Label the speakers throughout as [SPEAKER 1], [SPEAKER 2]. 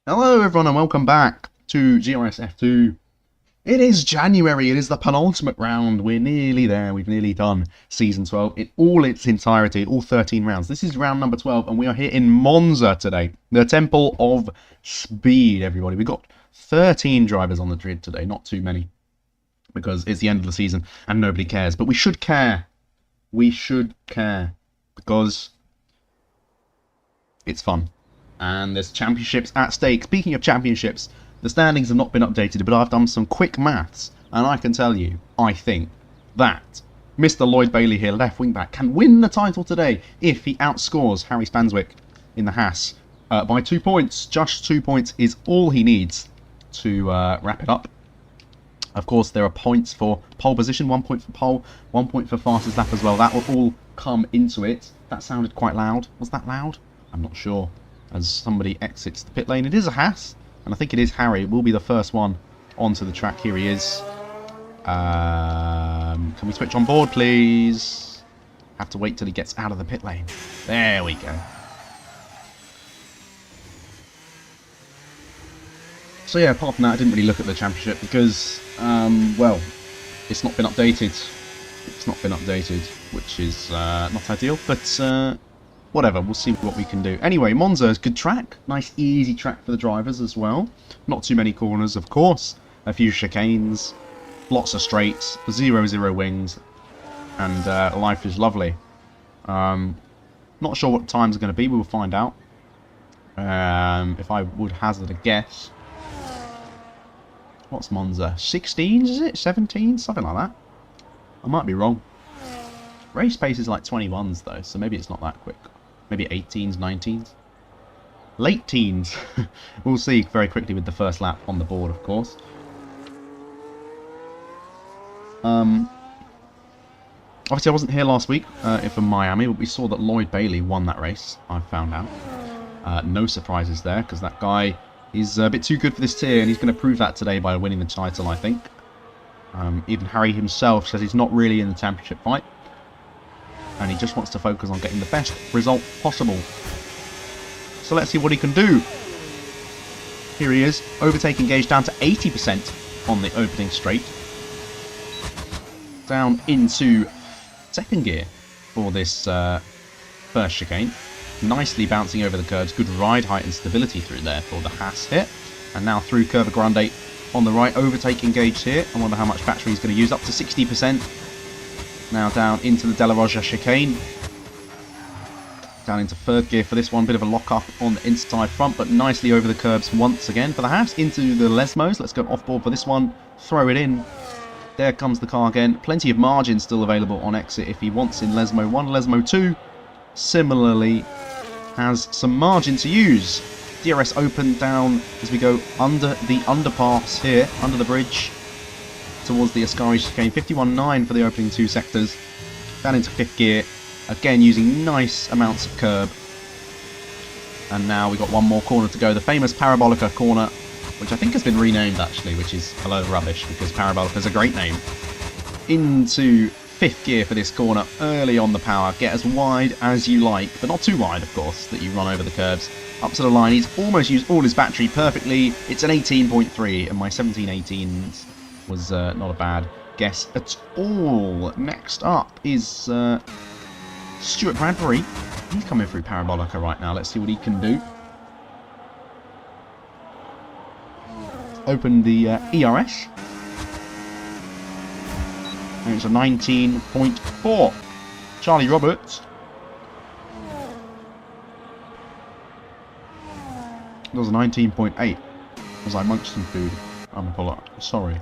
[SPEAKER 1] Hello everyone and welcome back to GRS F2. It is January, it is the penultimate round, we're nearly there, we've nearly done Season 12 in all its entirety, all 13 rounds. This is round number 12 and we are here in Monza today, the Temple of Speed, everybody. We've got 13 drivers on the grid today, not too many, because it's the end of the season and nobody cares. But we should care, because it's fun. And there's championships at stake. Speaking of championships, the standings have not been updated, but I've done some quick maths, and I can tell you, I think that Mr. Lloyd Bailey here, left wing back, can win the title today if he outscores Harry Spanswick in the Haas by 2 points. Just 2 points is all he needs to wrap it up. Of course, there are points for pole position, 1 point for pole, 1 point for fastest lap as well. That will all come into it. That sounded quite loud. Was that loud? I'm not sure. As somebody exits the pit lane. It is a Haas, and I think it is Harry. It will be the first one onto the track. Here he is. Can we switch on board, please? Have to wait till he gets out of the pit lane. There we go. So yeah, apart from that, I didn't really look at the championship because, well, it's not been updated. It's not been updated, which is not ideal, but whatever, we'll see what we can do. Anyway, Monza is a good track. Nice, easy track for the drivers as well. Not too many corners, of course. A few chicanes. Lots of straights. 0-0 wings. And life is lovely. Not sure what times are going to be. We'll find out. If I would hazard a guess. What's Monza? 16s, is it? 17s? Something like that. I might be wrong. Race pace is like 21s, though, so maybe it's not that quick. Maybe 18s, 19s. Late teens. We'll see very quickly with the first lap on the board, of course. Obviously, I wasn't here last week for Miami, but we saw that Lloyd Bailey won that race, I found out. No surprises there, because that guy is a bit too good for this tier, and he's going to prove that today by winning the title, I think. Even Harry himself says he's not really in the championship fight. And he just wants to focus on getting the best result possible. So let's see what he can do. Here he is, overtaking gauge down to 80% on the opening straight. Down into second gear for this first chicane. Nicely bouncing over the curves, good ride height and stability through there for the Haas here. And now through Curva Grande on the right, overtaking gauge here. I wonder how much battery he's going to use, up to 60%. Now down into the Della Roja chicane. Down into third gear for this one. Bit of a lock up on the inside front, but nicely over the curbs once again for the Haas. Into the Lesmos. Let's go off board for this one. Throw it in. There comes the car again. Plenty of margin still available on exit if he wants in Lesmo 1. Lesmo 2 similarly has some margin to use. DRS open down as we go under the underpass here, under the bridge. Towards the Ascari chicane, 51.9 for the opening two sectors. Down into fifth gear, again using nice amounts of curb. And now we've got one more corner to go, the famous Parabolica corner, which I think has been renamed actually, which is a load of rubbish because Parabolica is a great name. Into fifth gear for this corner, early on the power, get as wide as you like, but not too wide of course, that you run over the curves. Up to the line, he's almost used all his battery perfectly. It's an 18.3 and my 1718s was not a bad guess at all. Next up is Stuart Bradbury. He's coming through Parabolica right now. Let's see what he can do. Open the ERS. And it's a 19.4. Charlie Roberts. It was a 19.8 as I munched some food. I'm sorry.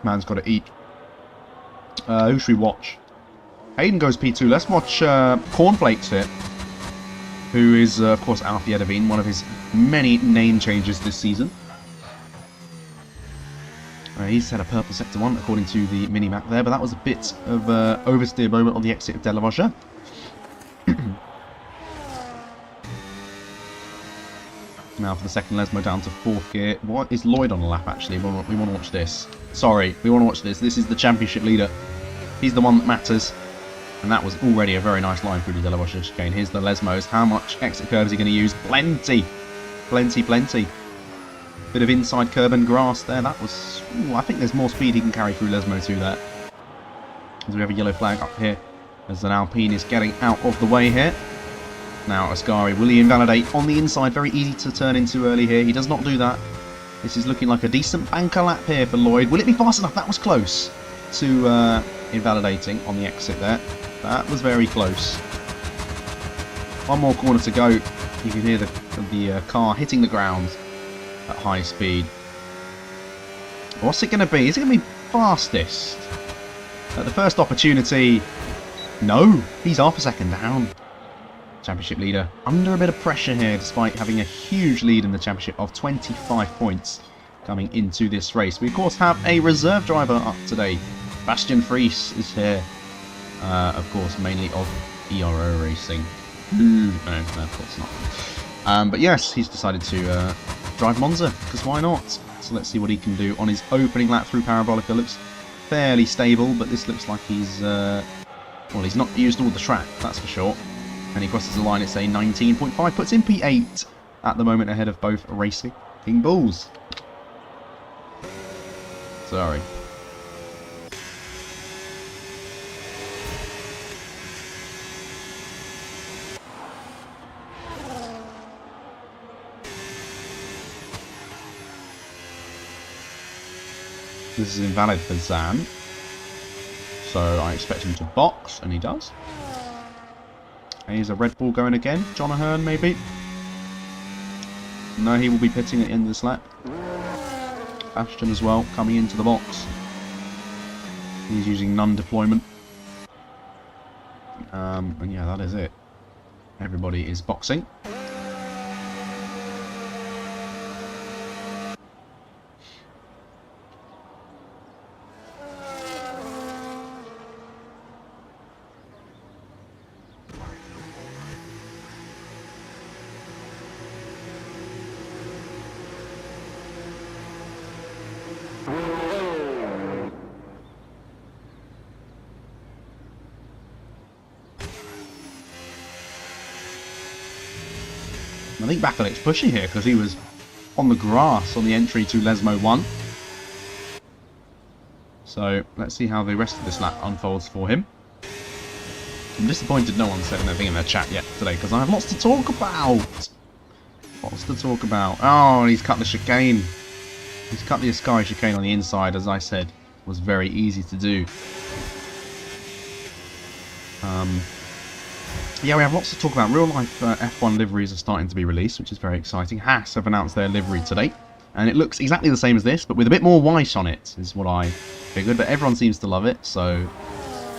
[SPEAKER 1] Man's got to eat. Who should we watch? Hayden goes P2. Let's watch Cornflakes here, who is, of course, Alfie Edavine, one of his many name changes this season. He's had a purple sector 1, according to the mini-map there, but that was a bit of oversteer moment on the exit of Della Roja. Now for the second Lesmo down to fourth gear. What is Lloyd on a lap actually? We want to watch this. Sorry, we want to watch this. This is the championship leader. He's the one that matters. And that was already a very nice line through the Della Roja chicane. Here's the Lesmos. How much exit curve is he going to use? Plenty. Plenty, plenty. Bit of inside curb and grass there. That was... Ooh, I think there's more speed he can carry through Lesmo 2 there. As we have a yellow flag up here. As an Alpine is getting out of the way here. Now Ascari, will he invalidate on the inside? Very easy to turn into early here. He does not do that. This is looking like a decent banker lap here for Lloyd. Will it be fast enough? That was close to invalidating on the exit there. That was very close. One more corner to go. You can hear the car hitting the ground at high speed. What's it going to be? Is it going to be fastest? At the first opportunity... No! He's half a second down. Championship leader under a bit of pressure here, despite having a huge lead in the championship of 25 points coming into this race. We of course have a reserve driver up today. Bastian Fries is here, of course, mainly of ERO Racing. No, of course not. But yes, he's decided to drive Monza, because why not? So let's see what he can do on his opening lap through Parabolica. Looks fairly stable, but this looks like he's well, he's not used all the track, that's for sure. And he crosses the line at, say, 19.5, puts in P8 at the moment, ahead of both Racing Bulls. Sorry. This is invalid for Zan. So I expect him to box, and he does. Here's a Red Bull going again. John Ahern, maybe? No, he will be pitting at the end of this lap. Ashton as well, coming into the box. He's using non-deployment. And yeah, that is it. Everybody is boxing. I think Bakalic's pushing here because he was on the grass on the entry to Lesmo 1. So let's see how the rest of this lap unfolds for him. I'm disappointed no one said anything in their chat yet today because I have lots to talk about. Lots to talk about. Oh, and he's cut the chicane. He's cut the Ascari chicane on the inside, as I said, was very easy to do. Yeah, we have lots to talk about. Real life F1 liveries are starting to be released, which is very exciting. Haas have announced their livery today, and it looks exactly the same as this, but with a bit more white on it, is what I figured. But everyone seems to love it, so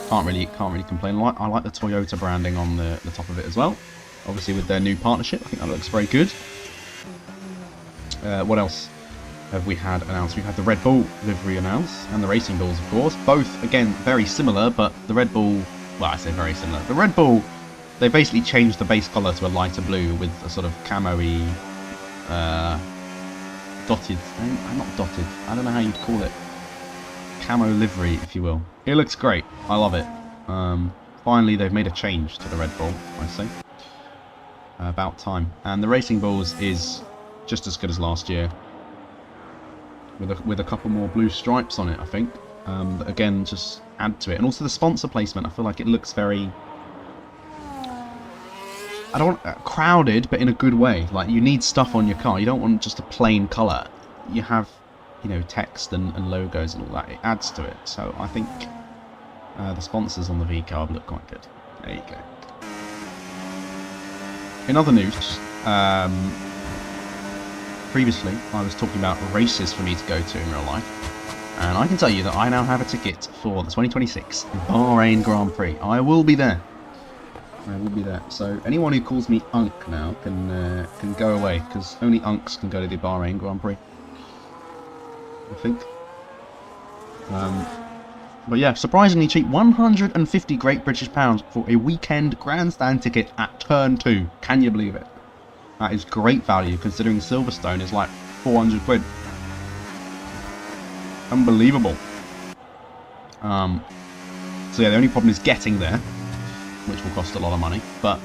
[SPEAKER 1] can't really complain. I like the Toyota branding on the top of it as well. Obviously, with their new partnership, I think that looks very good. What else have we had announced? We've had the Red Bull livery announced, and the Racing Bulls, of course. Both, again, very similar, but the Red Bull... Well, I say very similar. The Red Bull... They basically changed the base colour to a lighter blue with a sort of camo-y, dotted, not dotted, I don't know how you'd call it, camo livery, if you will. It looks great, I love it. Finally they've made a change to the Red Bull, I say. About time. And the Racing Bulls is just as good as last year, with a couple more blue stripes on it, I think. That again, just add to it. And also the sponsor placement, I feel like it looks very... I don't want crowded, but in a good way. Like, you need stuff on your car. You don't want just a plain colour. You have, you know, text and logos and all that. It adds to it. So I think the sponsors on the V-Carb look quite good. There you go. In other news, previously I was talking about races for me to go to in real life. And I can tell you that I now have a ticket for the 2026 Bahrain Grand Prix. I will be there. I will be there. So anyone who calls me Unk now can go away, because only Unks can go to the Bahrain Grand Prix, I think. But yeah, surprisingly cheap, 150 Great British Pounds for a weekend grandstand ticket at Turn 2. Can you believe it? That is great value, considering Silverstone is like 400 quid. Unbelievable. So yeah, the only problem is getting there, which will cost a lot of money, but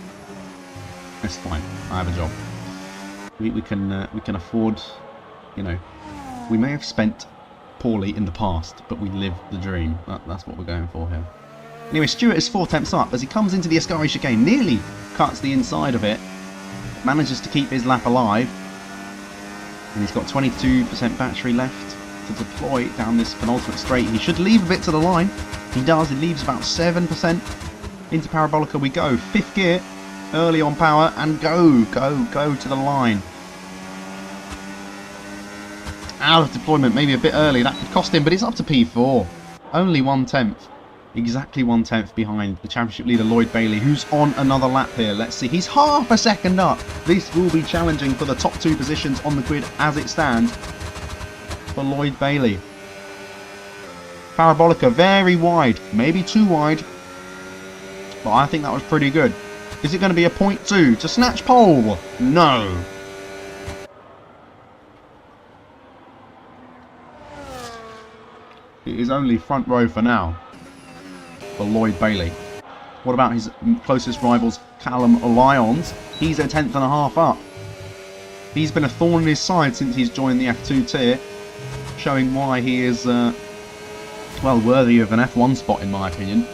[SPEAKER 1] it's fine. I have a job. We can afford, you know, we may have spent poorly in the past, but we live the dream. That's what we're going for here. Anyway, Stewart is 4 tenths up as he comes into the Ascari chicane, nearly cuts the inside of it, manages to keep his lap alive, and he's got 22% battery left to deploy down this penultimate straight. He should leave a bit to the line. He does. He leaves about 7%. Into Parabolica we go. 5th gear, early on power, and go to the line. Out of deployment, maybe a bit early. That could cost him, but it's up to P4. Only 1/10. Exactly 1/10 behind the championship leader Lloyd Bailey, who's on another lap here. Let's see. He's half a second up. This will be challenging for the top 2 positions on the grid as it stands for Lloyd Bailey. Parabolica very wide, maybe too wide, but I think that was pretty good. Is it going to be a 0.2 to snatch pole? No. It is only front row for now for Lloyd Bailey. What about his closest rivals, Callum Lyons? He's a 1/10.5 up. He's been a thorn in his side since he's joined the F2 tier, showing why he is, well, worthy of an F1 spot in my opinion.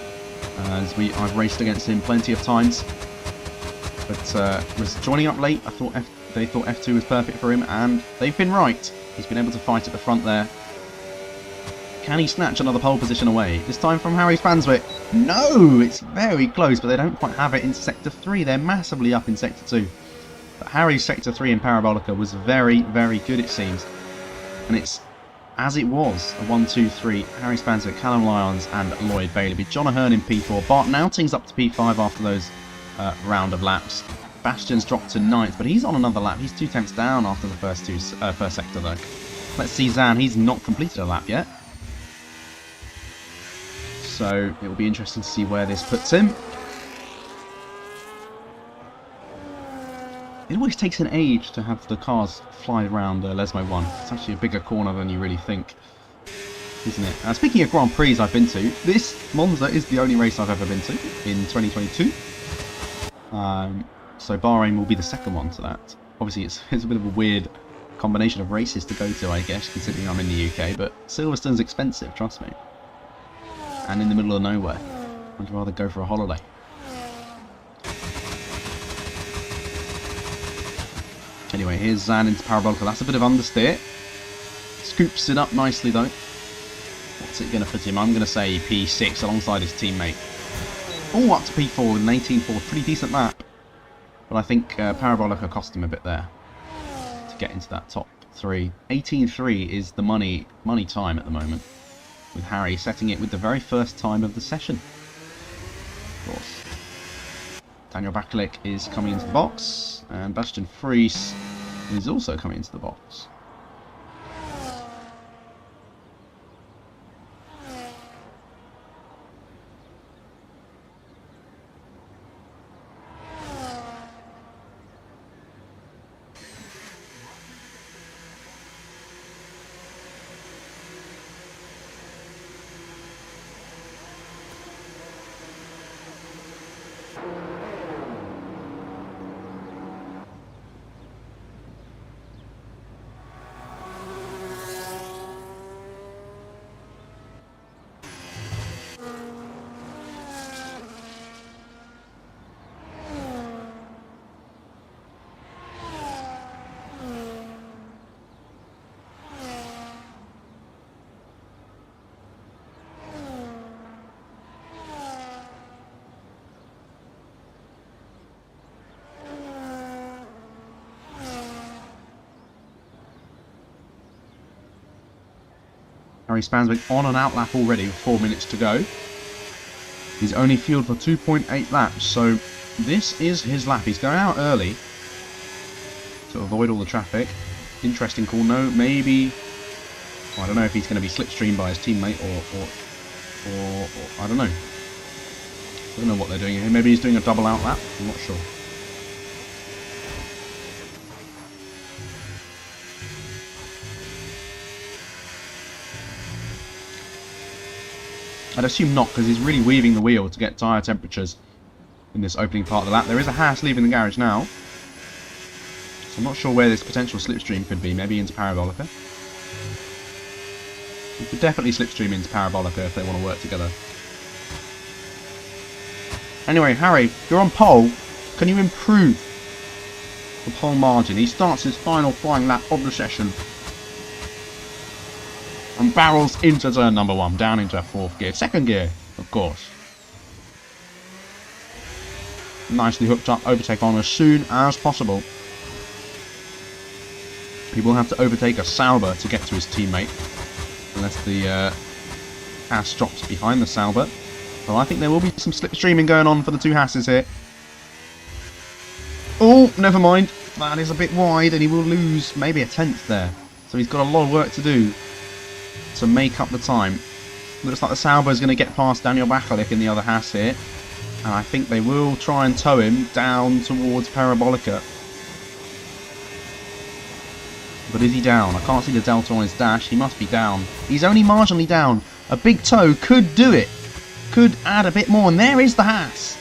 [SPEAKER 1] As I've raced against him plenty of times, but was joining up late. They thought F2 was perfect for him, and they've been right. He's been able to fight at the front there. Can he snatch another pole position away? This time from Harry Spanswick. No, it's very close, but they don't quite have it in Sector 3. They're massively up in Sector 2. But Harry's Sector 3 in Parabolica was very, very good, it seems. And it's, as it was, a 1-2-3, Harry Spanswick, Callum Lyons and Lloyd Bailey. John Ahern in P4. Bart Nauting's up to P5 after those round of laps. Bastian's dropped to 9th, but he's on another lap. He's 2 tenths down after the first sector, though. Let's see Zan. He's not completed a lap yet. So it will be interesting to see where this puts him. It always takes an age to have the cars fly around Lesmo 1. It's actually a bigger corner than you really think, isn't it? Speaking of Grand Prix I've been to, this Monza is the only race I've ever been to in 2022. So Bahrain will be the second one to that. Obviously it's a bit of a weird combination of races to go to, I guess, considering I'm in the UK, but Silverstone's expensive, trust me. And in the middle of nowhere. I'd rather go for a holiday. Anyway, here's Zan into Parabolica. That's a bit of understeer. Scoops it up nicely though. What's it going to put him? I'm going to say P6 alongside his teammate. Oh, up to P4 with an 18.4. Pretty decent lap. But I think Parabolica cost him a bit there to get into that top 3. 18.3 is the money time at the moment, with Harry setting it with the very first time of the session. Of course. Daniel Bakulik is coming into the box, and Bastian Fries is also coming into the box. Harry Spanswick on an outlap already with 4 minutes to go. He's only fueled for 2.8 laps, so this is his lap. He's going out early to avoid all the traffic. Interesting call. No, maybe... Well, I don't know if he's going to be slipstreamed by his teammate or I don't know. I don't know what they're doing here. Maybe he's doing a double outlap. I'm not sure. I'd assume not, because he's really weaving the wheel to get tyre temperatures in this opening part of the lap. There is a Haas leaving the garage now. I'm not sure where this potential slipstream could be. Maybe into Parabolica. You could definitely slipstream into Parabolica if they want to work together. Anyway, Harry, you're on pole. Can you improve the pole margin? He starts his final flying lap of the session and barrels into turn number 1, down into 4th gear. 2nd gear, of course. Nicely hooked up, overtake on as soon as possible. He will have to overtake a Sauber to get to his teammate, unless the Haas drops behind the Sauber. Well, I think there will be some slipstreaming going on for the 2 Haas's here. Oh, never mind. That is a bit wide, and he will lose maybe a 10th there. So he's got a lot of work to do to make up the time. Looks like the Sauber is going to get past Daniel Bachalik in the other Haas here. And I think they will try and tow him down towards Parabolica. But is he down? I can't see the delta on his dash. He must be down. He's only marginally down. A big tow could do it. Could add a bit more. And there is the Haas.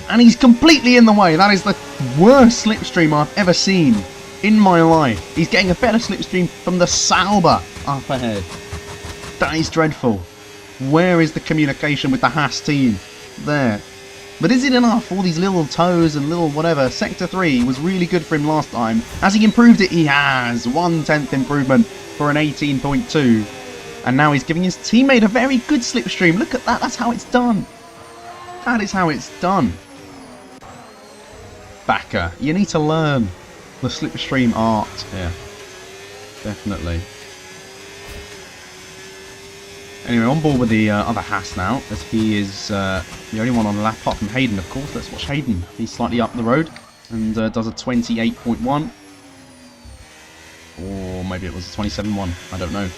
[SPEAKER 1] And he's completely in the way. That is the worst slipstream I've ever seen in my life. He's getting a better slipstream from the Sauber up ahead. That is dreadful. Where is the communication with the Haas team? There. But is it enough? All these little toes and little whatever. Sector 3 was really good for him last time. Has he improved it? He has. 1/10 improvement for an 18.2. And now he's giving his teammate a very good slipstream. Look at that. That's how it's done. That is how it's done. Backer, you need to learn the slipstream art here. Definitely. Anyway, on board with the other Haas now, as he is the only one on the lap, apart from Hayden, of course. Let's watch Hayden. He's slightly up the road and does a 28.1. Or maybe it was a 27.1. I don't know.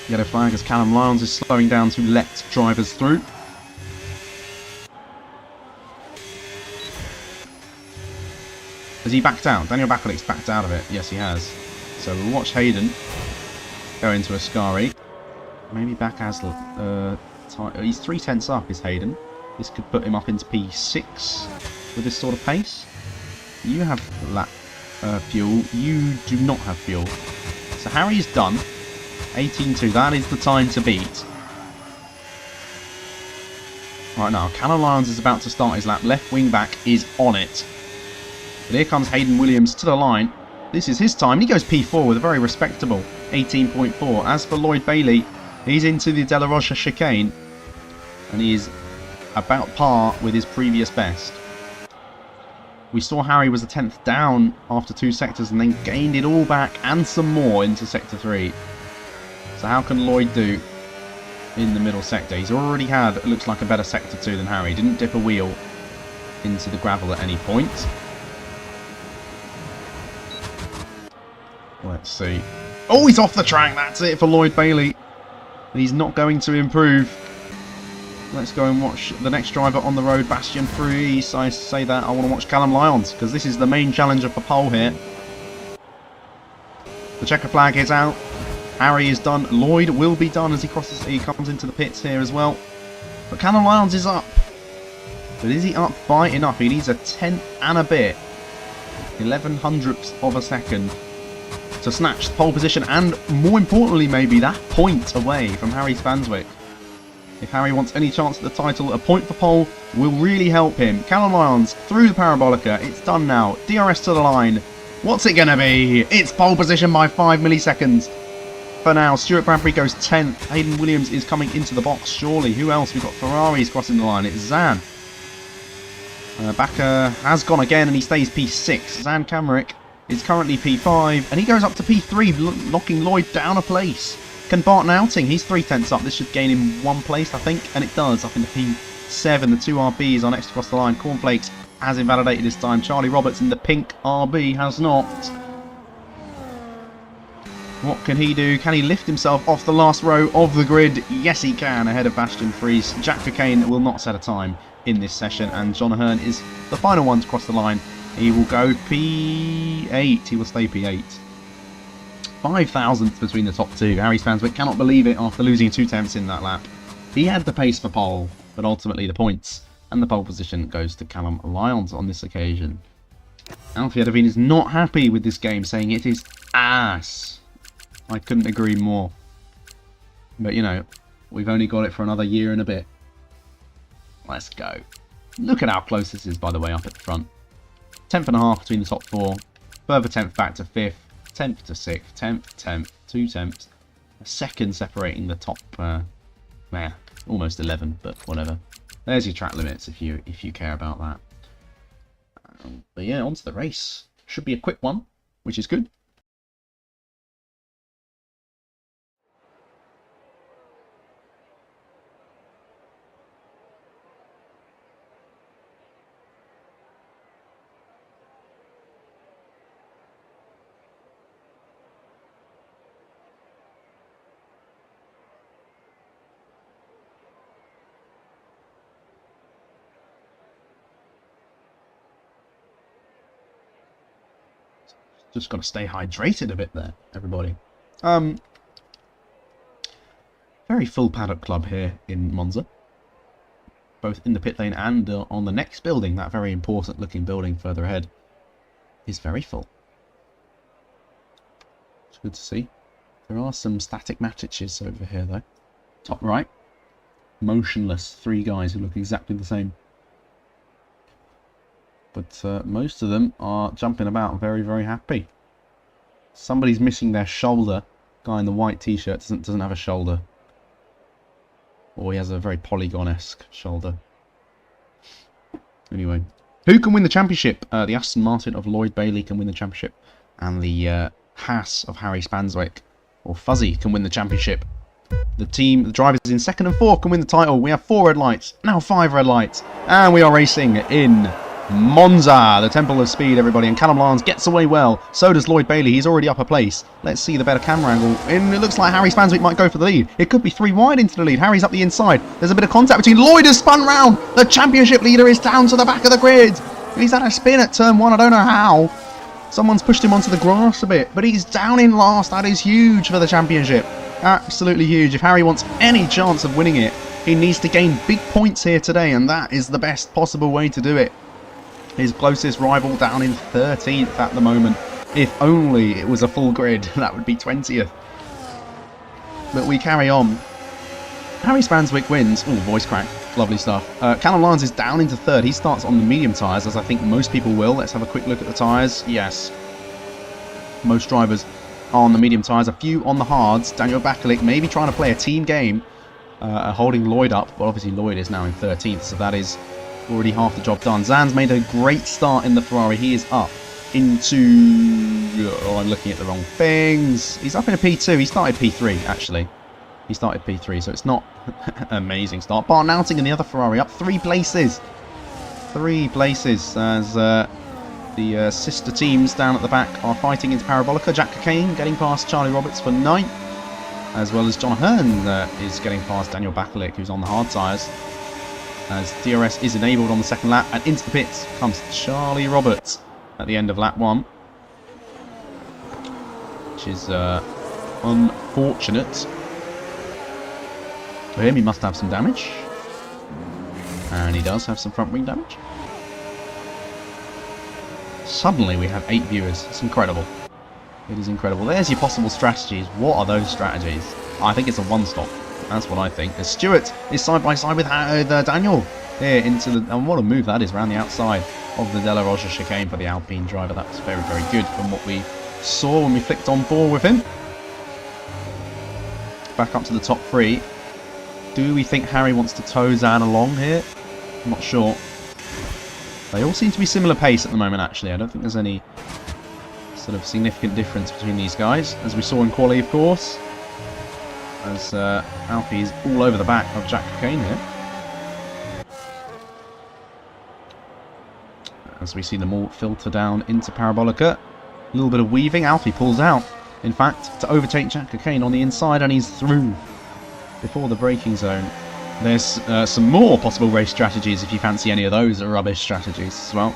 [SPEAKER 1] Yellow flag as Callum Lyons is slowing down to let drivers through. Has he backed out? Daniel Bakalik's backed out of it. Yes, he has. So we'll watch Hayden go into Ascari. Maybe back as he's 3/10 up is Hayden. This could put him up into P6 with this sort of pace. You have lap fuel. You do not have fuel. So Harry's done. 18.2. That is the time to beat. Right now, Callum Lyons is about to start his lap. Left wing back is on it. But here comes Hayden Williams to the line. This is his time. He goes P4 with a very respectable 18.4. As for Lloyd Bailey, he's into the De La Rocha chicane. And he is about par with his previous best. We saw Harry was a 10th down after 2 sectors and then gained it all back and some more into Sector 3. So how can Lloyd do in the middle sector? He's already had, it looks like, a better Sector 2 than Harry. Didn't dip a wheel into the gravel at any point. Let's see. Oh, he's off the track. That's it for Lloyd Bailey. He's not going to improve. Let's go and watch the next driver on the road, Bastian Fruis. I say that, I want to watch Callum Lyons, because this is the main challenger for pole here. The checker flag is out. Harry is done. Lloyd will be done as he comes into the pits here as well. But Callum Lyons is up. But is he up by enough? He needs a 10th and a bit. 11/100ths of a second to snatch the pole position, and more importantly maybe that point away from Harry Spanswick. If Harry wants any chance at the title, a point for pole will really help him. Callum Lyons through the Parabolica. It's done now. DRS to the line. What's it going to be? It's pole position by 5 milliseconds. For now, Stuart Bradbury goes 10th. Hayden Williams is coming into the box, surely. Who else? We've got Ferraris crossing the line. It's Zan. Bakker has gone again and he stays P6. Zan Kamerick is currently P5 and he goes up to P3, knocking Lloyd down a place. Can Barton Outing? He's 3/10 up. This should gain him 1 place, I think, and it does. Up into P7. The 2 RBs are next across the line. Cornflakes has invalidated this time. Charlie Roberts in the pink RB has not. What can he do? Can he lift himself off the last row of the grid? Yes, he can, ahead of Bastian Fries. Jack Cocaine will not set a time in this session, and John Ahern is the final one to cross the line. He will go P8. He will stay P8. 5 thousandths between the top 2. Harry Spanswick cannot believe it after losing 2 tenths in that lap. He had the pace for pole, but ultimately the points and the pole position goes to Callum Lyons on this occasion. Alfie Edovine is not happy with this game, saying it is ass. I couldn't agree more. But, you know, we've only got it for another year and a bit. Let's go. Look at how close this is, by the way, up at the front. 10th and a half between the top 4. Further 10th back to 5th. 10th to 6th. 10th, 10th. 2 tenths. A second separating the top, almost 11, but whatever. There's your track limits if you care about that. But yeah, on to the race. Should be a quick one, which is good. Just got to stay hydrated a bit there, everybody. Very full paddock club here in Monza. Both in the pit lane and on the next building, that very important looking building further ahead, is very full. It's good to see. There are some static matrices over here though. Top right, motionless, 3 guys who look exactly the same. But most of them are jumping about very, very happy. Somebody's missing their shoulder. Guy in the white t-shirt doesn't have a shoulder. Or he has a very polygon-esque shoulder. Anyway. Who can win the championship? The Aston Martin of Lloyd Bailey can win the championship. And the Haas of Harry Spanswick, or Fuzzy, can win the championship. The drivers in 2nd and 4th can win the title. We have 4 red lights, now 5 red lights. And we are racing in Monza, the Temple of Speed, everybody. And Callum Lance gets away well. So does Lloyd Bailey. He's already up a place. Let's see the better camera angle. And it looks like Harry Spanswick might go for the lead. It could be 3 wide into the lead. Harry's up the inside. There's a bit of contact between. Lloyd has spun round. The championship leader is down to the back of the grid. He's had a spin at turn 1. I don't know how. Someone's pushed him onto the grass a bit. But he's down in last. That is huge for the championship. Absolutely huge. If Harry wants any chance of winning it, he needs to gain big points here today. And that is the best possible way to do it. His closest rival down in 13th at the moment. If only it was a full grid, that would be 20th. But we carry on. Harry Spanswick wins. Oh, voice crack. Lovely stuff. Callum Lance is down into 3rd. He starts on the medium tyres, as I think most people will. Let's have a quick look at the tyres. Yes. Most drivers are on the medium tyres. A few on the hards. Daniel Bakalik maybe trying to play a team game. Holding Lloyd up. But obviously Lloyd is now in 13th, so that is already half the job done. Zan's made a great start in the Ferrari. He is up into... Oh, I'm looking at the wrong things. He's up in a P2. He started P3, actually. He started P3, so it's not an amazing start. Bart Nauting in the other Ferrari up 3 places. 3 places as the sister teams down at the back are fighting into Parabolica. Jack Cockayne getting past Charlie Roberts for 9th, as well as John Hearn is getting past Daniel Bakalik, who's on the hard tyres. As DRS is enabled on the 2nd lap, and into the pits comes Charlie Roberts at the end of lap 1. Which is unfortunate. For him, he must have some damage. And he does have some front wing damage. Suddenly we have 8 viewers. It's incredible. It is incredible. There's your possible strategies. What are those strategies? I think it's a one-stop. That's what I think. As Stewart is side by side with Daniel here into the... And what a move that is around the outside of the De La Rocha chicane for the Alpine driver. That was very, very good from what we saw when we flicked on 4 with him. Back up to the top 3. Do we think Harry wants to tow Zan along here? I'm not sure. They all seem to be similar pace at the moment, actually. I don't think there's any sort of significant difference between these guys, as we saw in quali, of course. As Alfie is all over the back of Jack Cockayne here. As we see them all filter down into Parabolica. A little bit of weaving. Alfie pulls out, in fact, to overtake Jack Cockayne on the inside, and he's through before the braking zone. There's some more possible race strategies if you fancy any of those rubbish strategies as well.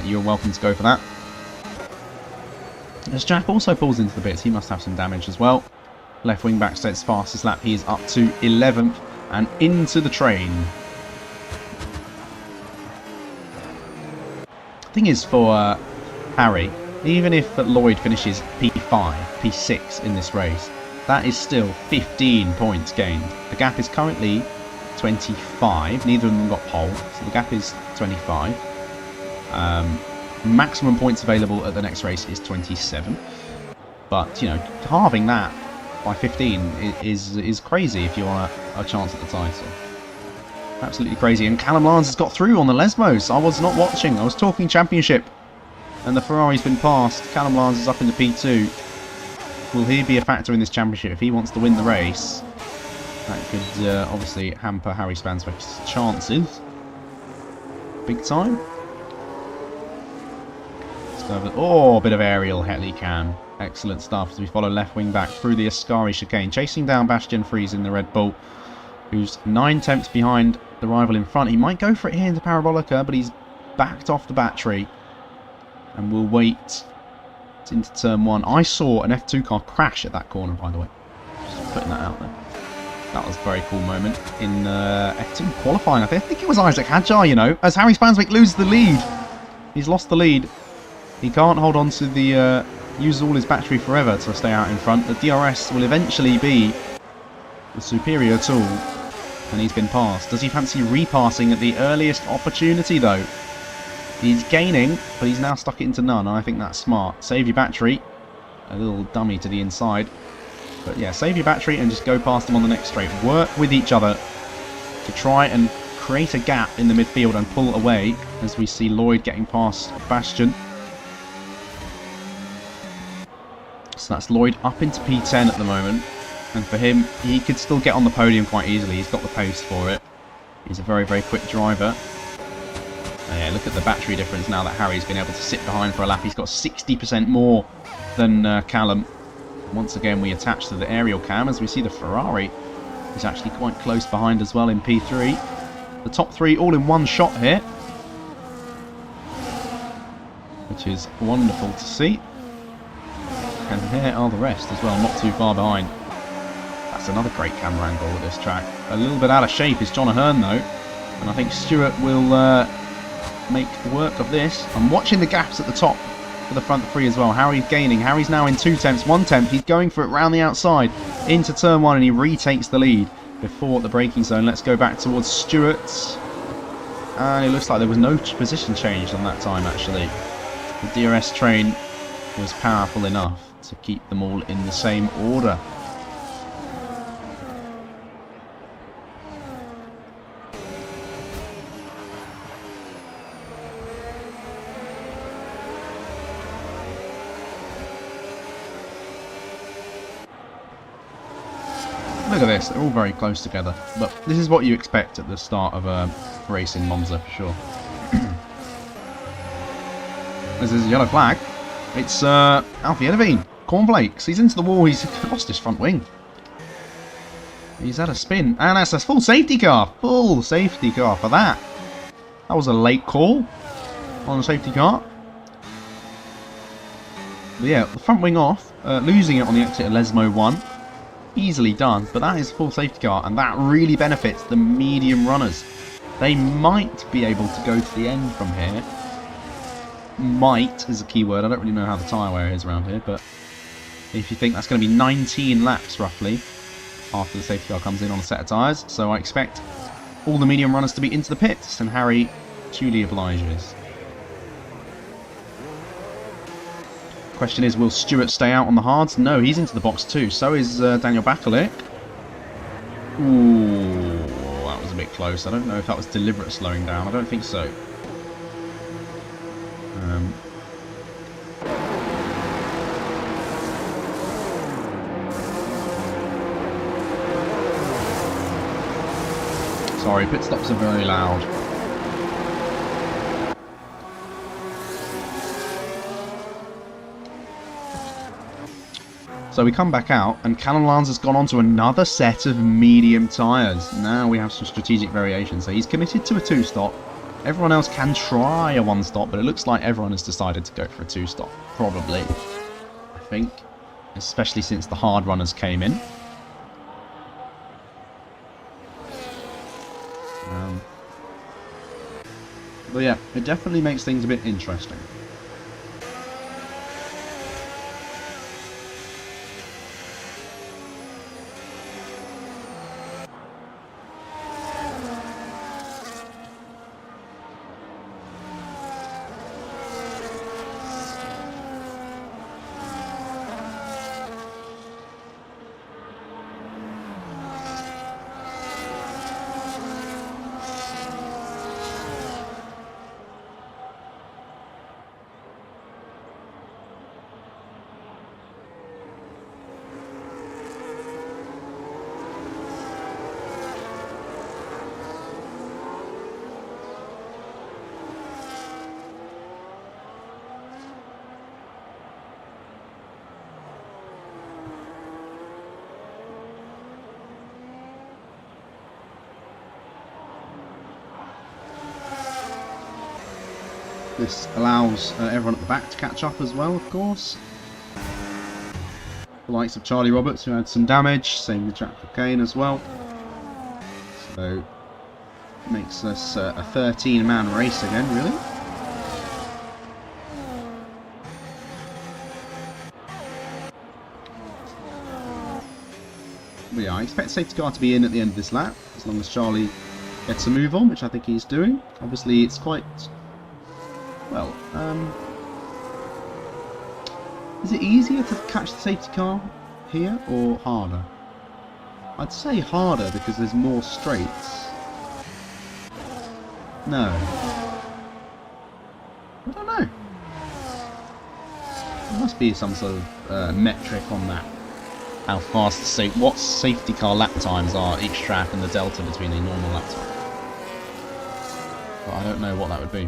[SPEAKER 1] You're welcome to go for that. As Jack also pulls into the pits, he must have some damage as well. Left wing back sets fastest lap. He is up to 11th and into the train. thing is for Harry, even if Lloyd finishes P5, P6 in this race, that is still 15 points gained. The gap is currently 25. Neither of them got pole, so the gap is 25. Maximum points available at the next race is 27. But, you know, halving that by 15 is crazy if you want a chance at the title. Absolutely crazy. And Callum Lance has got through on the Lesmos. I was not watching. I was talking championship. And the Ferrari's been passed. Callum Lance is up into P2. Will he be a factor in this championship if he wants to win the race? That could obviously hamper Harry Spanswick's chances. Big time. Let's go over. Oh, a bit of aerial heli-cam. Excellent stuff as we follow left wing back through the Ascari chicane. Chasing down Bastian Fries in the Red Bull, who's 9 tenths behind the rival in front. He might go for it here into Parabolica, but he's backed off the battery. And we'll wait into turn 1. I saw an F2 car crash at that corner, by the way. Just putting that out there. That was a very cool moment in F2 qualifying. I think it was Isaac Hadjar, you know, as Harry Spanswick loses the lead. He's lost the lead. He can't hold on to the... use all his battery forever to stay out in front. The DRS will eventually be the superior tool, and he's been passed. Does he fancy repassing at the earliest opportunity, though? He's gaining, but he's now stuck it into none, and I think that's smart. Save your battery. A little dummy to the inside. But yeah, save your battery and just go past him on the next straight. Work with each other to try and create a gap in the midfield and pull away, as we see Lloyd getting past Bastian. So that's Lloyd up into P10 at the moment. And for him, he could still get on the podium quite easily. He's got the pace for it. He's a very, very quick driver. And yeah, look at the battery difference now that Harry's been able to sit behind for a lap. He's got 60% more than Callum. Once again, we attach to the aerial cam as we see the Ferrari is actually quite close behind as well in P3. The top 3 all in one shot here, which is wonderful to see. And here are the rest as well, not too far behind. That's another great camera angle at this track. A little bit out of shape is John Ahern though, and I think Stewart will make work of this. I'm watching the gaps at the top for the front 3 as well. Harry's gaining. Harry's now in 2 tenths, 1 tenth. He's going for it round the outside into turn 1, and he retakes the lead before the braking zone. Let's go back towards Stewart. And it looks like there was no position change on that time actually. The DRS train was powerful enough to keep them all in the same order. Look at this, they're all very close together. But this is what you expect at the start of a race in Monza, for sure. This is a yellow flag. It's Alfie Edeveen. Cornflakes. He's into the wall. He's lost his front wing. He's had a spin. And that's a full safety car. Full safety car for that. That was a late call on the safety car. But yeah, the front wing off. Losing it on the exit of Lesmo 1. Easily done. But that is a full safety car. And that really benefits the medium runners. They might be able to go to the end from here. Might is a key word. I don't really know how the tyre wear is around here, but if you think that's going to be 19 laps roughly after the safety car comes in on a set of tyres, so I expect all the medium runners to be into the pits, and Harry duly obliges. Question is, will Stewart stay out on the hards? No, he's into the box too. So is Daniel Bakalik. Ooh, that was a bit close. I don't know if that was deliberate slowing down. I don't think so. Sorry, pit stops are very loud. So we come back out, and Callum Lance has gone on to another set of medium tyres. Now we have some strategic variation. So he's committed to a 2-stop. Everyone else can try a 1-stop, but it looks like everyone has decided to go for a 2-stop. Probably, I think. Especially since the hard runners came in. But yeah, it definitely makes things a bit interesting. This allows everyone at the back to catch up as well, of course. The likes of Charlie Roberts, who had some damage, same with Jack Cocaine as well. So, makes us a 13-man race again, really. But yeah, I expect safety car to be in at the end of this lap, as long as Charlie gets a move on, which I think he's doing. Obviously, it's quite... well, is it easier to catch the safety car here, or harder? I'd say harder, because there's more straights. No. I don't know. There must be some sort of metric on that. How fast, what safety car lap times are each track and the delta between a normal lap time. But I don't know what that would be.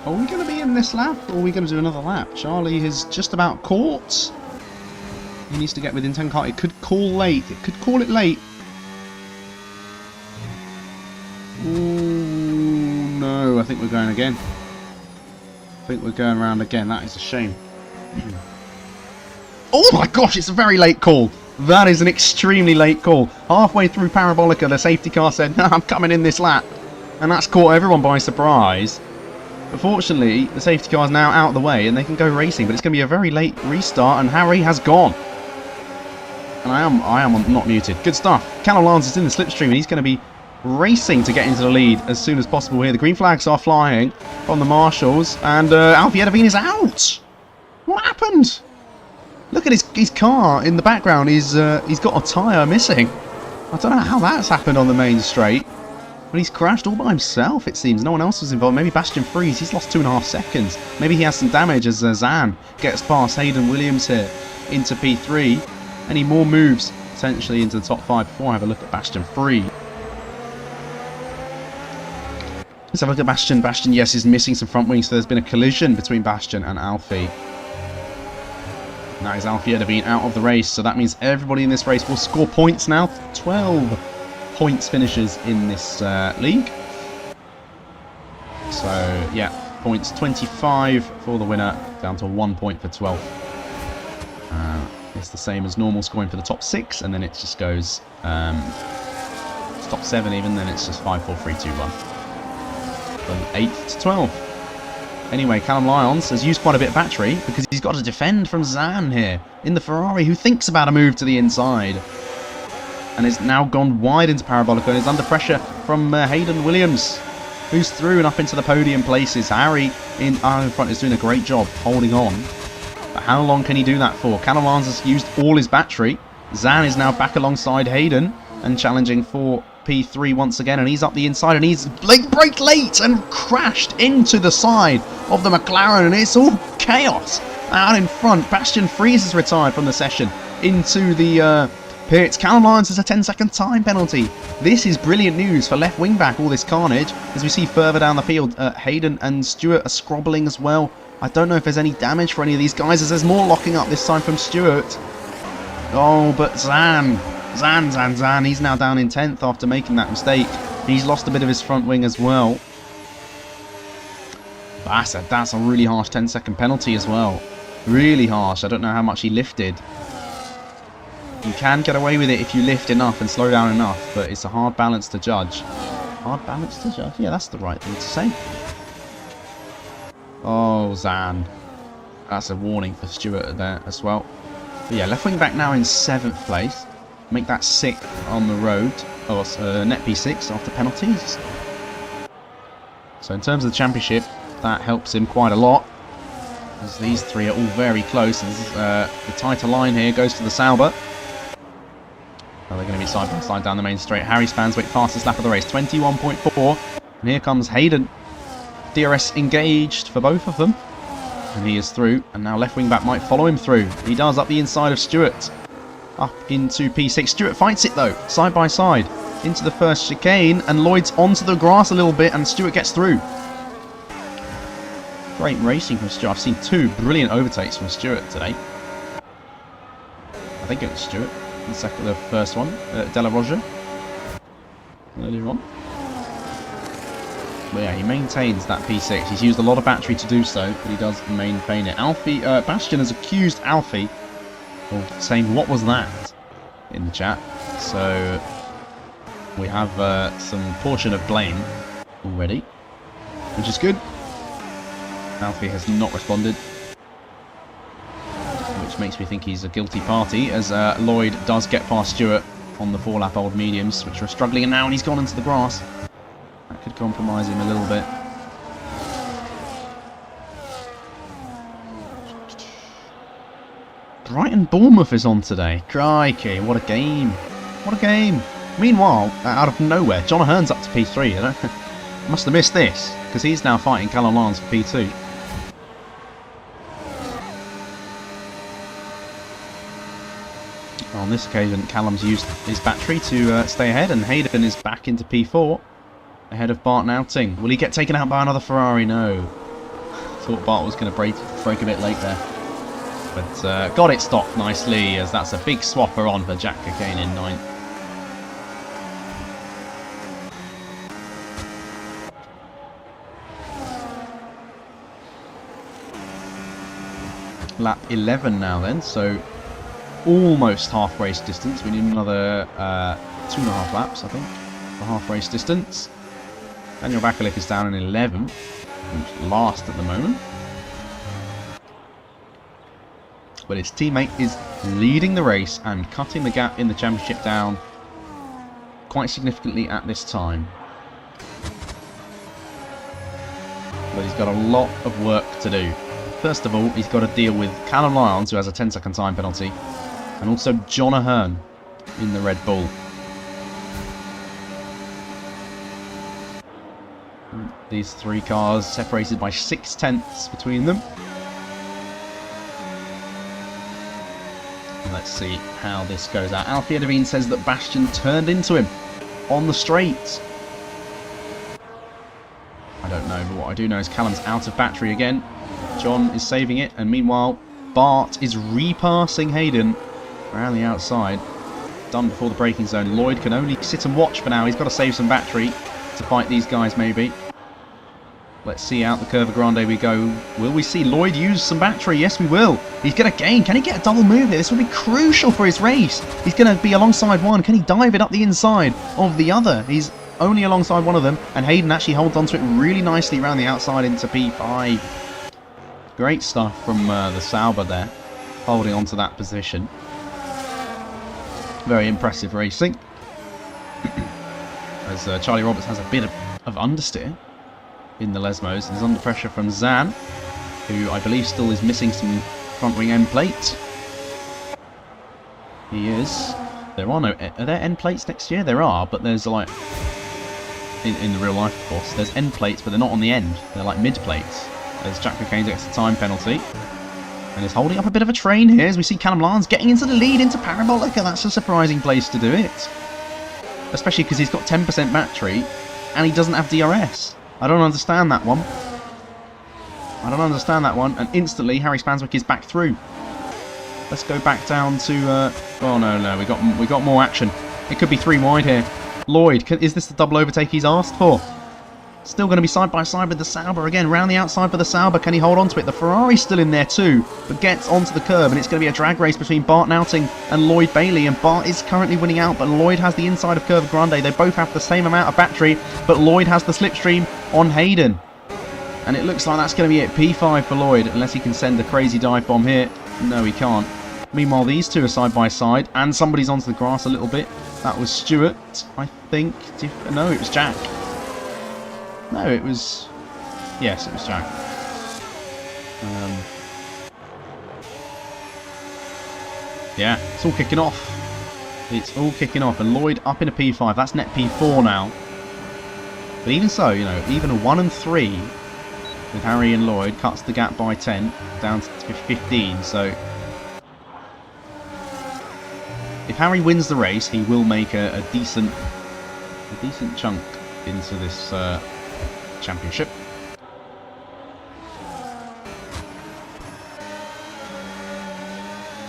[SPEAKER 1] Are we going to be in this lap, or are we going to do another lap? Charlie is just about caught. He needs to get within 10 cars. It could call late. It could call it late. Ooh, no. I think we're going again. I think we're going around again. That is a shame. Oh my gosh, it's a very late call. That is an extremely late call. Halfway through Parabolica, the safety car said, no, I'm coming in this lap. And that's caught everyone by surprise. But fortunately, the safety car is now out of the way and they can go racing. But it's going to be a very late restart and Harry has gone. And I am not muted. Good stuff. Callum Lance is in the slipstream and he's going to be racing to get into the lead as soon as possible here. The green flags are flying from the marshals and Alfie Edavine is out. What happened? Look at his car in the background. He's got a tyre missing. I don't know how that's happened on the main straight. But he's crashed all by himself, it seems. No one else was involved. Maybe Bastian Freeze. He's lost 2.5 seconds. Maybe he has some damage as Zan gets past Hayden Williams here into P3. Any more moves potentially into the top 5 before I have a look at Bastian Freeze. Let's have a look at Bastian. Bastian, yes, is missing some front wings, so there's been a collision between Bastian and Alfie. That is Alfie Edavine out of the race, so that means everybody in this race will score points now. 12 points finishes in this league. So, yeah, points 25 for the winner, down to 1 point for 12th. It's the same as normal scoring for the top 6, and then it just goes top 7 even, then it's just 5, 4, 3, 2, 1. From 8th to 12th. Anyway, Callum Lyons has used quite a bit of battery because he's got to defend from Zan here in the Ferrari, who thinks about a move to the inside. And has now gone wide into Parabolica and is under pressure from Hayden Williams, who's through and up into the podium places. Harry in front is doing a great job holding on. But how long can he do that for? Callum Lyons has used all his battery. Zan is now back alongside Hayden and challenging for P3 once again, and he's up the inside and he's braked late and crashed into the side of the McLaren, and it's all chaos out in front. Bastian Freeze is retired from the session into the pits. Callum Lyons has a 10-second time penalty. This is brilliant news for left wing back, all this carnage. As we see further down the field, Hayden and Stewart are scrobbling as well. I don't know if there's any damage for any of these guys, as there's more locking up this time from Stewart. Oh, but Zan, he's now down in 10th after making that mistake. He's lost a bit of his front wing as well. That's a really harsh 10-second penalty as well. Really harsh. I don't know how much he lifted. You can get away with it if you lift enough and slow down enough, but it's a hard balance to judge. Hard balance to judge? Yeah, that's the right thing to say. Oh, Zan. That's a warning for Stewart there as well. But yeah, left wing back now in 7th place. Make that 6th on the road. Oh, net P6 after penalties. So in terms of the championship, that helps him quite a lot, as these three are all very close. And the tighter line here goes to the Sauber. They're going to be side by side down the main straight. Harry Spanswick, fastest lap of the race, 21.4. And here comes Hayden. DRS engaged for both of them. And he is through. And now left wing back might follow him through. He does, up the inside of Stewart. Up into P6. Stewart fights it though, side by side. Into the first chicane. And Lloyd's onto the grass a little bit. And Stewart gets through. Great racing from Stewart. I've seen 2 brilliant overtakes from Stewart today. I think it was Stewart. The first one, De La Roja, earlier on. But yeah, he maintains that P6. He's used a lot of battery to do so, but he does maintain it. Bastian has accused Alfie of saying, "What was that?" in the chat. So we have some portion of blame already, which is good. Alfie has not responded, which makes me think he's a guilty party, as Lloyd does get past Stewart on the 4-lap old mediums, which are struggling, and now he's gone into the grass. That could compromise him a little bit. Brighton Bournemouth is on today. Crikey, what a game. What a game. Meanwhile, out of nowhere, John Ahern's up to P3. I must have missed this, because he's now fighting Callum Lyons for P2. On this occasion, Callum's used his battery to stay ahead, and Hayden is back into P4, ahead of Bart Outing. Will he get taken out by another Ferrari? No. Thought Bart was going to break a bit late there. But got it stopped nicely, as that's a big swapper on for Jack Cockayne in 9th. Lap 11 now then, so almost half race distance. We need another 2.5 laps, I think, for half race distance. Daniel Bakalik is down in 11th, who's last at the moment. But his teammate is leading the race and cutting the gap in the championship down quite significantly at this time. But he's got a lot of work to do. First of all, he's got to deal with Callum Lyons, who has a 10-second time penalty, and also John Ahern in the Red Bull. These 3 cars separated by 6/10 between them. Let's see how this goes out. Alfie Edevine says that Bastian turned into him on the straight. I don't know, but what I do know is Callum's out of battery again. John is saving it, and meanwhile Bart is repassing Hayden around the outside. Done before the braking zone. Lloyd can only sit and watch for now. He's got to save some battery to fight these guys maybe. Let's see, out the Curva Grande we go. Will we see Lloyd use some battery? Yes, we will. He's going to gain. Can he get a double move here? This will be crucial for his race. He's going to be alongside one. Can he dive it up the inside of the other? He's only alongside one of them, and Hayden actually holds onto it really nicely around the outside into P5. Great stuff from the Sauber there, holding on to that position. Very impressive racing. As Charlie Roberts has a bit of understeer in the Lesmos, and is under pressure from Zan, who I believe still is missing some front wing end plate. He is. There are no. Are there end plates next year? There are, but there's like in the real life, of course. There's end plates, but they're not on the end. They're like mid plates. As Jack Cockayne gets a time penalty. And is holding up a bit of a train here as we see Callum Lyons getting into the lead into Parabolica. That's a surprising place to do it. Especially because he's got 10% battery and he doesn't have DRS. I don't understand that one. I don't understand that one. And instantly, Harry Spanswick is back through. Let's go back down to... oh, no. We got more action. It could be 3 wide here. Lloyd, is this the double overtake he's asked for? Still going to be side by side with the Sauber again. Round the outside for the Sauber. Can he hold on to it? The Ferrari's still in there too, but gets onto the curb, and it's going to be a drag race between Bart Nauting and Lloyd Bailey. And Bart is currently winning out, but Lloyd has the inside of Curva Grande. They both have the same amount of battery, but Lloyd has the slipstream on Hayden. And it looks like that's going to be it. P5 for Lloyd, unless he can send a crazy dive bomb here. No, he can't. Meanwhile, these two are side by side, and somebody's onto the grass a little bit. That was Stewart, I think. No, it was Jack. No, it was... Yes, it was Jack. Yeah, it's all kicking off. It's all kicking off. And Lloyd up in a P5. That's net P4 now. But even so, you know, even a 1 and 3 with Harry and Lloyd cuts the gap by 10 down to 15. So if Harry wins the race, he will make a decent chunk into this championship.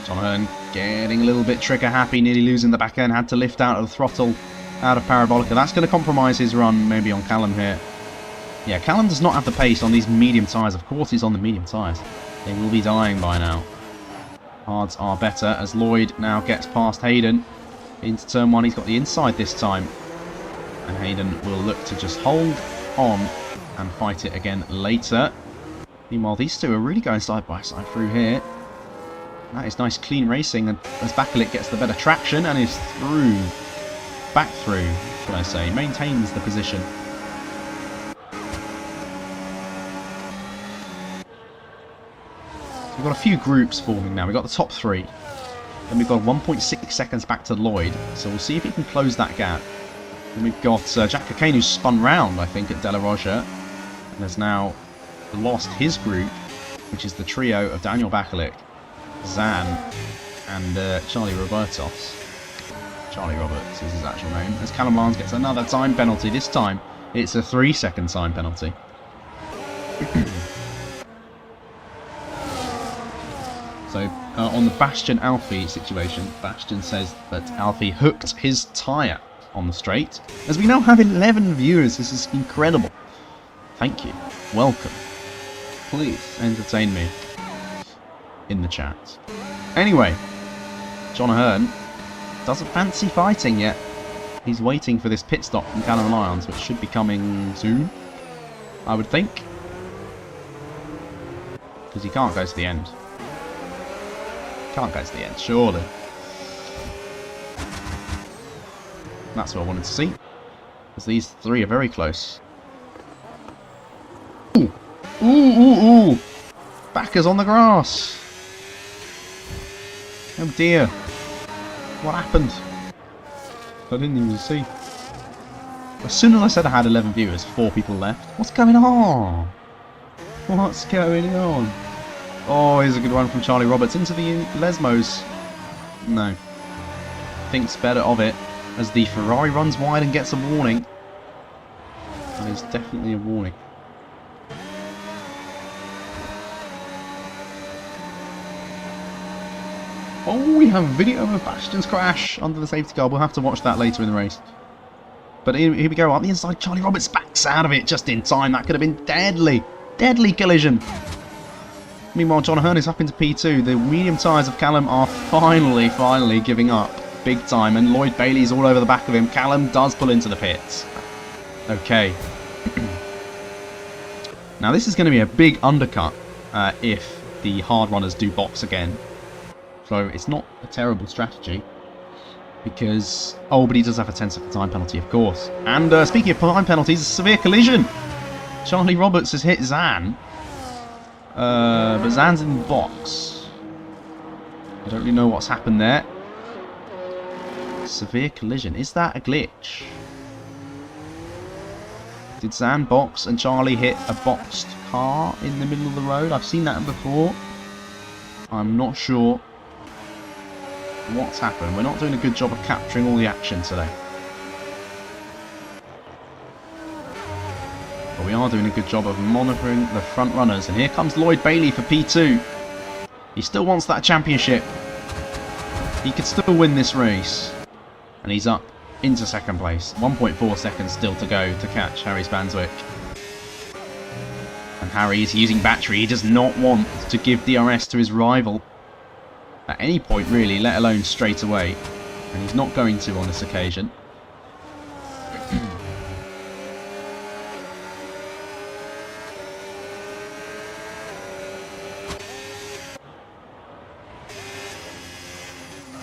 [SPEAKER 1] John Hearn getting a little bit trigger happy, nearly losing the back end, had to lift out of the throttle out of Parabolica. That's going to compromise his run maybe on Callum here. Yeah, Callum does not have the pace on these medium tyres. Of course he's on the medium tyres. They will be dying by now. Hards are better as Lloyd now gets past Hayden into turn 1. He's got the inside this time. And Hayden will look to just hold on and fight it again later. Meanwhile, these two are really going side by side through here. That is nice clean racing, and as Bakelit gets the better traction and is through, back through, should I say, maintains the position. So we've got a few groups forming now. We've got the top 3, then we've got 1.6 seconds back to Lloyd, so we'll see if he can close that gap. And we've got Jack Cockayne, who's spun round, I think, at De La Roja, and has now lost his group, which is the trio of Daniel Bakelit, Zan, and Charlie Robertos. Charlie Roberts is his actual name. As Callum Lyons gets another time penalty. This time, it's a 3-second time penalty. So, on the Bastian Alfie situation, Bastian says that Alfie hooked his tyre on the straight. As we now have 11 viewers, this is incredible. Thank you. Welcome. Please entertain me in the chat. Anyway, John Hearn doesn't fancy fighting yet. He's waiting for this pit stop from Callum Lyons, which should be coming soon, I would think. Because he can't go to the end. Can't go to the end, surely. That's what I wanted to see. Because these 3 are very close. Ooh! Ooh! Backers on the grass! Oh dear. What happened? I didn't even see. As soon as I said I had 11 viewers, 4 people left. What's going on? What's going on? Oh, here's a good one from Charlie Roberts into the Lesmos. No. Thinks better of it as the Ferrari runs wide and gets a warning. That is definitely a warning. Oh, we have video of Bastian's crash under the safety car. We'll have to watch that later in the race. But here we go, up the inside. Charlie Roberts backs out of it just in time. That could have been deadly. Deadly collision. Meanwhile, John Hearn is up into P2. The medium tyres of Callum are finally giving up. Big time. And Lloyd Bailey's all over the back of him. Callum does pull into the pits. Okay. Now this is going to be a big undercut if the hard runners do box again. So it's not a terrible strategy. Because... Oh, but he does have a 10-second time penalty, of course. And speaking of time penalties, a severe collision. Charlie Roberts has hit Zan. But Zan's in the box. I don't really know what's happened there. Severe collision. Is that a glitch? Did Zan box and Charlie hit a boxed car in the middle of the road? I've seen that before. I'm not sure what's happened. We're not doing a good job of capturing all the action today. But we are doing a good job of monitoring the front runners. And here comes Lloyd Bailey for P2. He still wants that championship. He could still win this race. And he's up into second place. 1.4 seconds still to go to catch Harry Spanswick. And Harry is using battery. He does not want to give DRS to his rival at any point really, let alone straight away. And he's not going to on this occasion.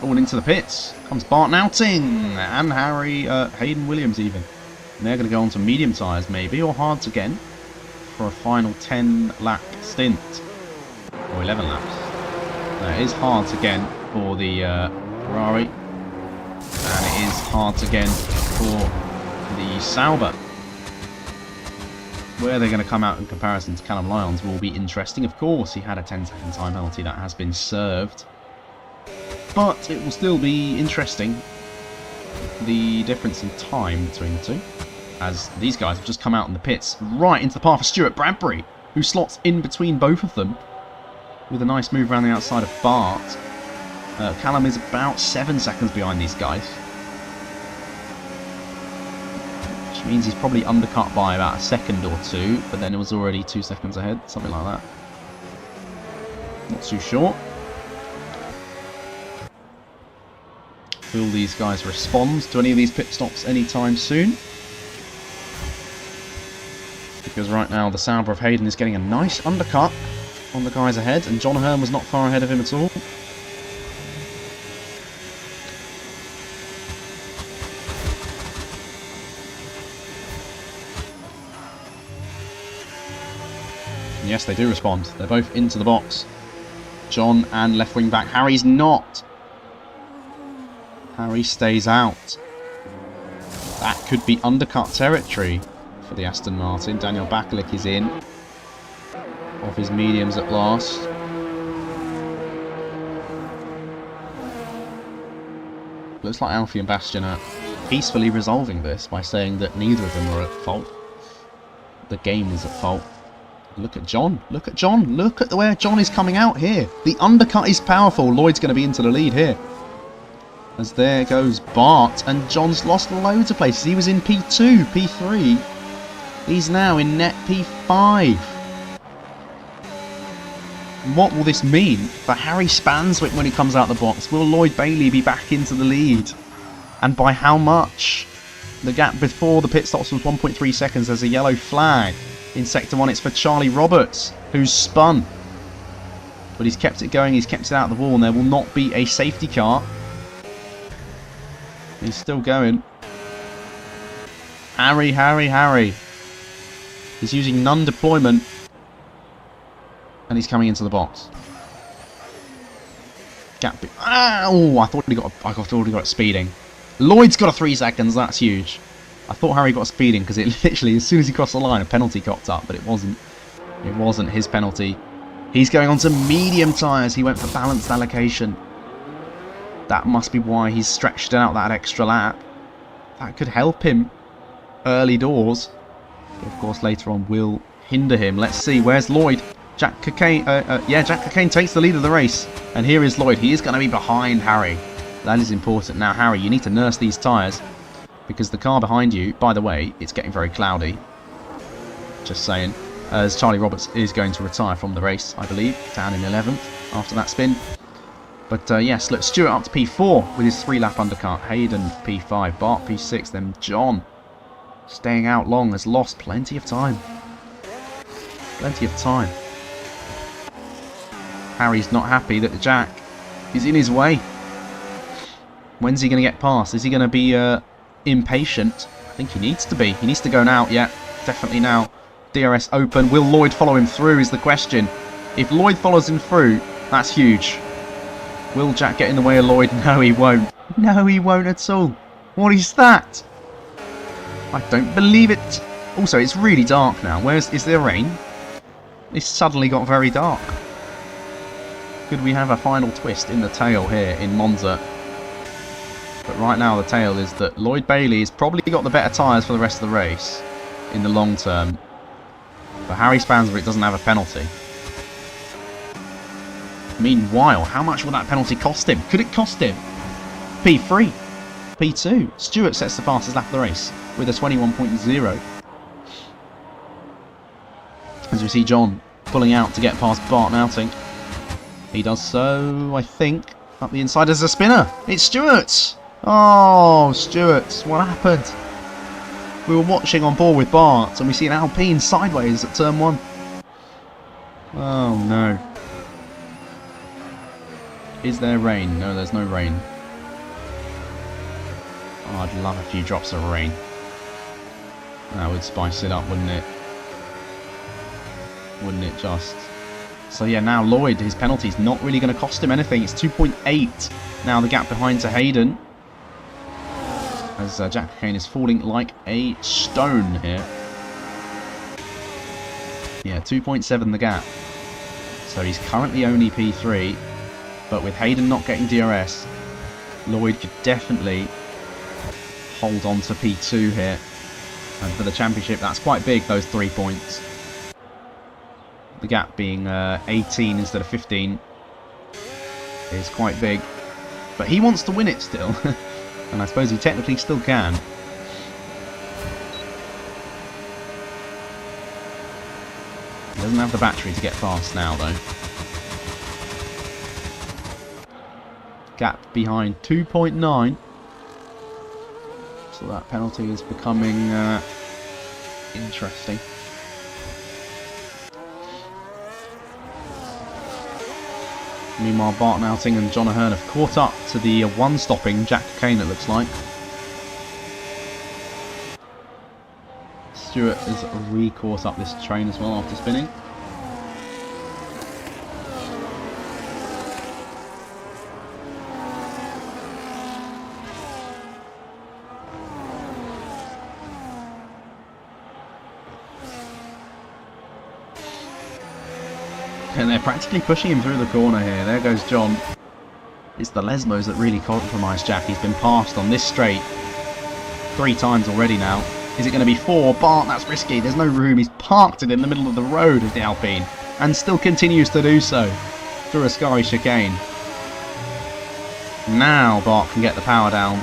[SPEAKER 1] Going into the pits comes Bart Outing and Hayden Williams even. And they're going to go on to medium tyres maybe, or hards again for a final 10 lap stint, or 11 laps. It is hards again for the Ferrari, and it is hards again for the Sauber. Where they're going to come out in comparison to Callum Lyons will be interesting. Of course, he had a 10-second time penalty that has been served. But it will still be interesting, the difference in time between the two, as these guys have just come out in the pits right into the path of Stuart Bradbury, who slots in between both of them with a nice move around the outside of Bart. Callum is about 7 seconds behind these guys, which means he's probably undercut by about a second or two, but then it was already 2 seconds ahead, something like that. Not too sure. Will these guys respond to any of these pit stops anytime soon? Because right now the Sauber of Hayden is getting a nice undercut on the guys ahead, and John Hearn was not far ahead of him at all. And yes, they do respond. They're both into the box. John and left wing back. Harry's not. Harry stays out. That could be undercut territory for the Aston Martin. Daniel Bakalik is in. Off his mediums at last. Looks like Alfie and Bastian are peacefully resolving this by saying that neither of them are at fault. The game is at fault. Look at John. Look at John. Look at where John is coming out here. The undercut is powerful. Lloyd's going to be into the lead here. As there goes Bart, and John's lost loads of places. He was in P2, P3. He's now in net P5. What will this mean for Harry Spanswick when he comes out the box? Will Lloyd Bailey be back into the lead? And by how much? The gap before the pit stops was 1.3 seconds. There's a yellow flag in Sector 1. It's for Charlie Roberts, who's spun. But he's kept it going, he's kept it out of the wall, and there will not be a safety car. He's still going. Harry. He's using non-deployment. And he's coming into the box. Gap. Oh, I thought he got speeding. Lloyd's got a 3 seconds. That's huge. I thought Harry got speeding because it literally, as soon as he crossed the line, a penalty cocked up, but it wasn't. It wasn't his penalty. He's going on to medium tyres. He went for balanced allocation. That must be why he's stretched out that extra lap. That could help him early doors. But of course, later on will hinder him. Let's see. Where's Lloyd? Jack Cockayne. Jack Cockayne takes the lead of the race. And here is Lloyd. He is going to be behind Harry. That is important. Now, Harry, you need to nurse these tyres. Because the car behind you, by the way, it's getting very cloudy. Just saying. As Charlie Roberts is going to retire from the race, I believe. Down in 11th after that spin. But yes, look, Stuart up to P4 with his 3-lap undercut. Hayden P5, Bart P6, then John, staying out long, has lost plenty of time. Plenty of time. Harry's not happy that Jack is in his way. When's he going to get past? Is he going to be impatient? I think he needs to be. He needs to go now. Yeah, definitely now. DRS open. Will Lloyd follow him through is the question. If Lloyd follows him through, that's huge. Will Jack get in the way of Lloyd? No, he won't. No, he won't at all. What is that? I don't believe it. Also, it's really dark now. Is there rain? It's suddenly got very dark. Could we have a final twist in the tale here in Monza? But right now the tale is that Lloyd Bailey's probably got the better tyres for the rest of the race in the long term. But Harry Spansbury doesn't have a penalty. Meanwhile, how much will that penalty cost him? Could it cost him P3? P2? Stewart sets the fastest lap of the race with a 21.0. As we see John pulling out to get past Bart Outing. He does so, I think, up the inside as a spinner. It's Stewart! Oh, Stewart, what happened? We were watching on board with Bart and we see an Alpine sideways at turn 1. Oh no. Is there rain? No, there's no rain. Oh, I'd love a few drops of rain. That would spice it up, wouldn't it? Wouldn't it just? So yeah, now Lloyd, his penalty's not really going to cost him anything. It's 2.8. Now the gap behind to Hayden. As Jack Cockayne is falling like a stone here. Yeah, 2.7 the gap. So he's currently only P3. But with Hayden not getting DRS, Lloyd could definitely hold on to P2 here. And for the championship, that's quite big, those 3 points. The gap being 18 instead of 15 is quite big. But he wants to win it still. And I suppose he technically still can. He doesn't have the battery to get fast now, though. Gap behind 2.9. So that penalty is becoming interesting. Meanwhile, Bart Outing and John Ahern have caught up to the one-stopping Jack Cockayne, it looks like. Stewart has re-caught up this train as well after spinning. And they're practically pushing him through the corner here. There goes John. It's the Lesmos that really compromised Jack. He's been passed on this straight 3 times already now. Is it going to be 4? Bart, that's risky. There's no room. He's parked it in the middle of the road with the Alpine. And still continues to do so through a Scary chicane. Now Bart can get the power down.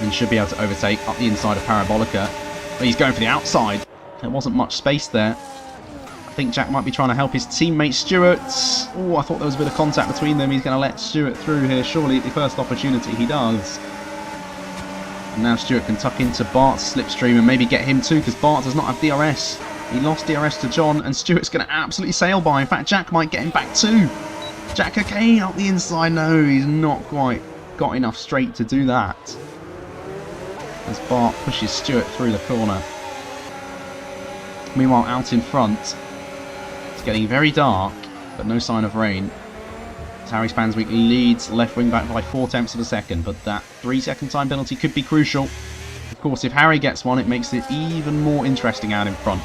[SPEAKER 1] And should be able to overtake up the inside of Parabolica. But he's going for the outside. There wasn't much space there. I think Jack might be trying to help his teammate Stewart. Oh, I thought there was a bit of contact between them. He's going to let Stewart through here. Surely at the first opportunity he does. And now Stewart can tuck into Bart's slipstream and maybe get him too, because Bart does not have DRS. He lost DRS to John and Stewart's going to absolutely sail by. In fact, Jack might get him back too. Jack Cockayne up the inside. No, he's not quite got enough straight to do that. As Bart pushes Stewart through the corner. Meanwhile, out in front, getting very dark, but no sign of rain. As Harry Spanswick leads left wing back by 0.4 of a second, but that 3-second time penalty could be crucial. Of course, if Harry gets one, it makes it even more interesting out in front.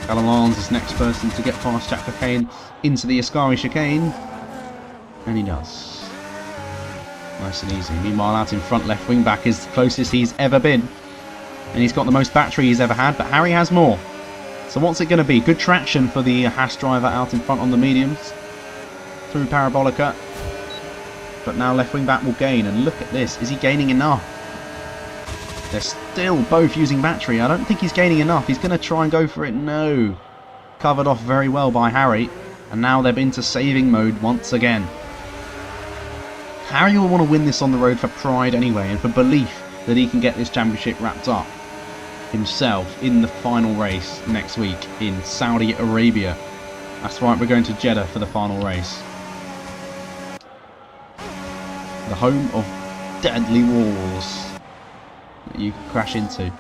[SPEAKER 1] Calamans is next person to get past Jack Cockayne into the Ascari chicane. And he does. Nice and easy. Meanwhile, out in front, left wing back is the closest he's ever been. And he's got the most battery he's ever had, but Harry has more. So what's it going to be? Good traction for the Haas driver out in front on the mediums. Through Parabolica. But now left wing back will gain. And look at this. Is he gaining enough? They're still both using battery. I don't think he's gaining enough. He's going to try and go for it. No. Covered off very well by Harry. And now they're into saving mode once again. Harry will want to win this on the road for pride anyway, and for belief that he can get this championship wrapped up himself in the final race next week in Saudi Arabia. That's right, we're going to Jeddah for the final race. The home of deadly walls that you can crash into.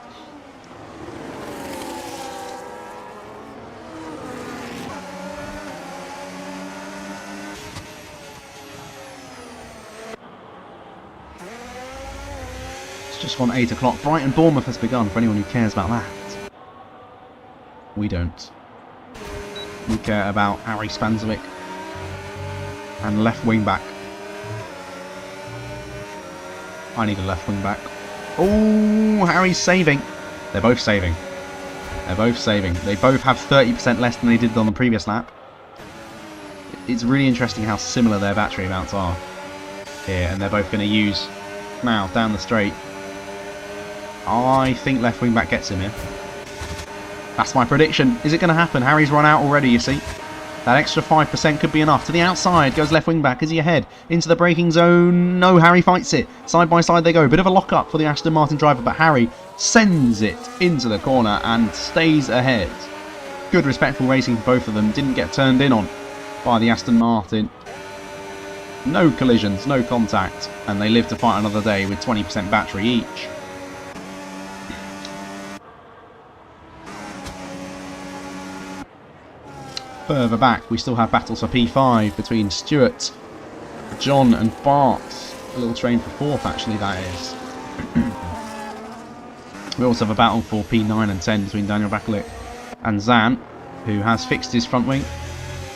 [SPEAKER 1] just gone 8 o'clock. Brighton Bournemouth has begun, for anyone who cares about that. We don't. We care about Harry Spanzovic and left wing back. I need a left wing back. Oh, Harry's saving. They're both saving. They're both saving. They both have 30% less than they did on the previous lap. It's really interesting how similar their battery amounts are here, and they're both going to use now down the straight. I think left wing back gets him here. That's my prediction. Is it going to happen? Harry's run out already, you see. That extra 5% could be enough. To the outside goes left wing back. Is he ahead? Into the braking zone. No, Harry fights it. Side by side they go. Bit of a lock up for the Aston Martin driver, but Harry sends it into the corner and stays ahead. Good respectful racing for both of them. Didn't get turned in on by the Aston Martin. No collisions, no contact, and they live to fight another day with 20% battery each. Further back, we still have battles for P5 between Stewart, John and Bart. A little train for 4th, actually, that is. We also have a battle for P9 and 10 between Daniel Bakalik and Zan, who has fixed his front wing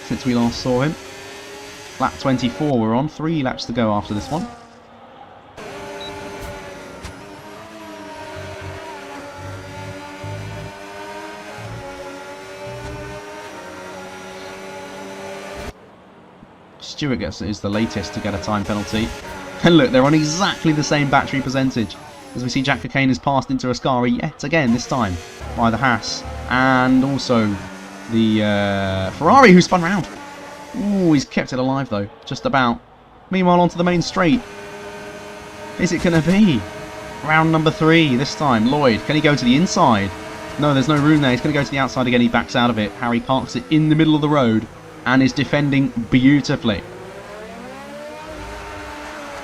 [SPEAKER 1] since we last saw him. Lap 24 we're on, 3 laps to go after this one. Stewart is the latest to get a time penalty. And look, they're on exactly the same battery percentage. As we see, Jack Cockayne has passed into Ascari yet again, this time by the Haas. And also the Ferrari, who spun round. Ooh, he's kept it alive though, just about. Meanwhile, onto the main straight. Is it going to be round number 3 this time? Lloyd, can he go to the inside? No, there's no room there. He's going to go to the outside again. He backs out of it. Harry parks it in the middle of the road and is defending beautifully.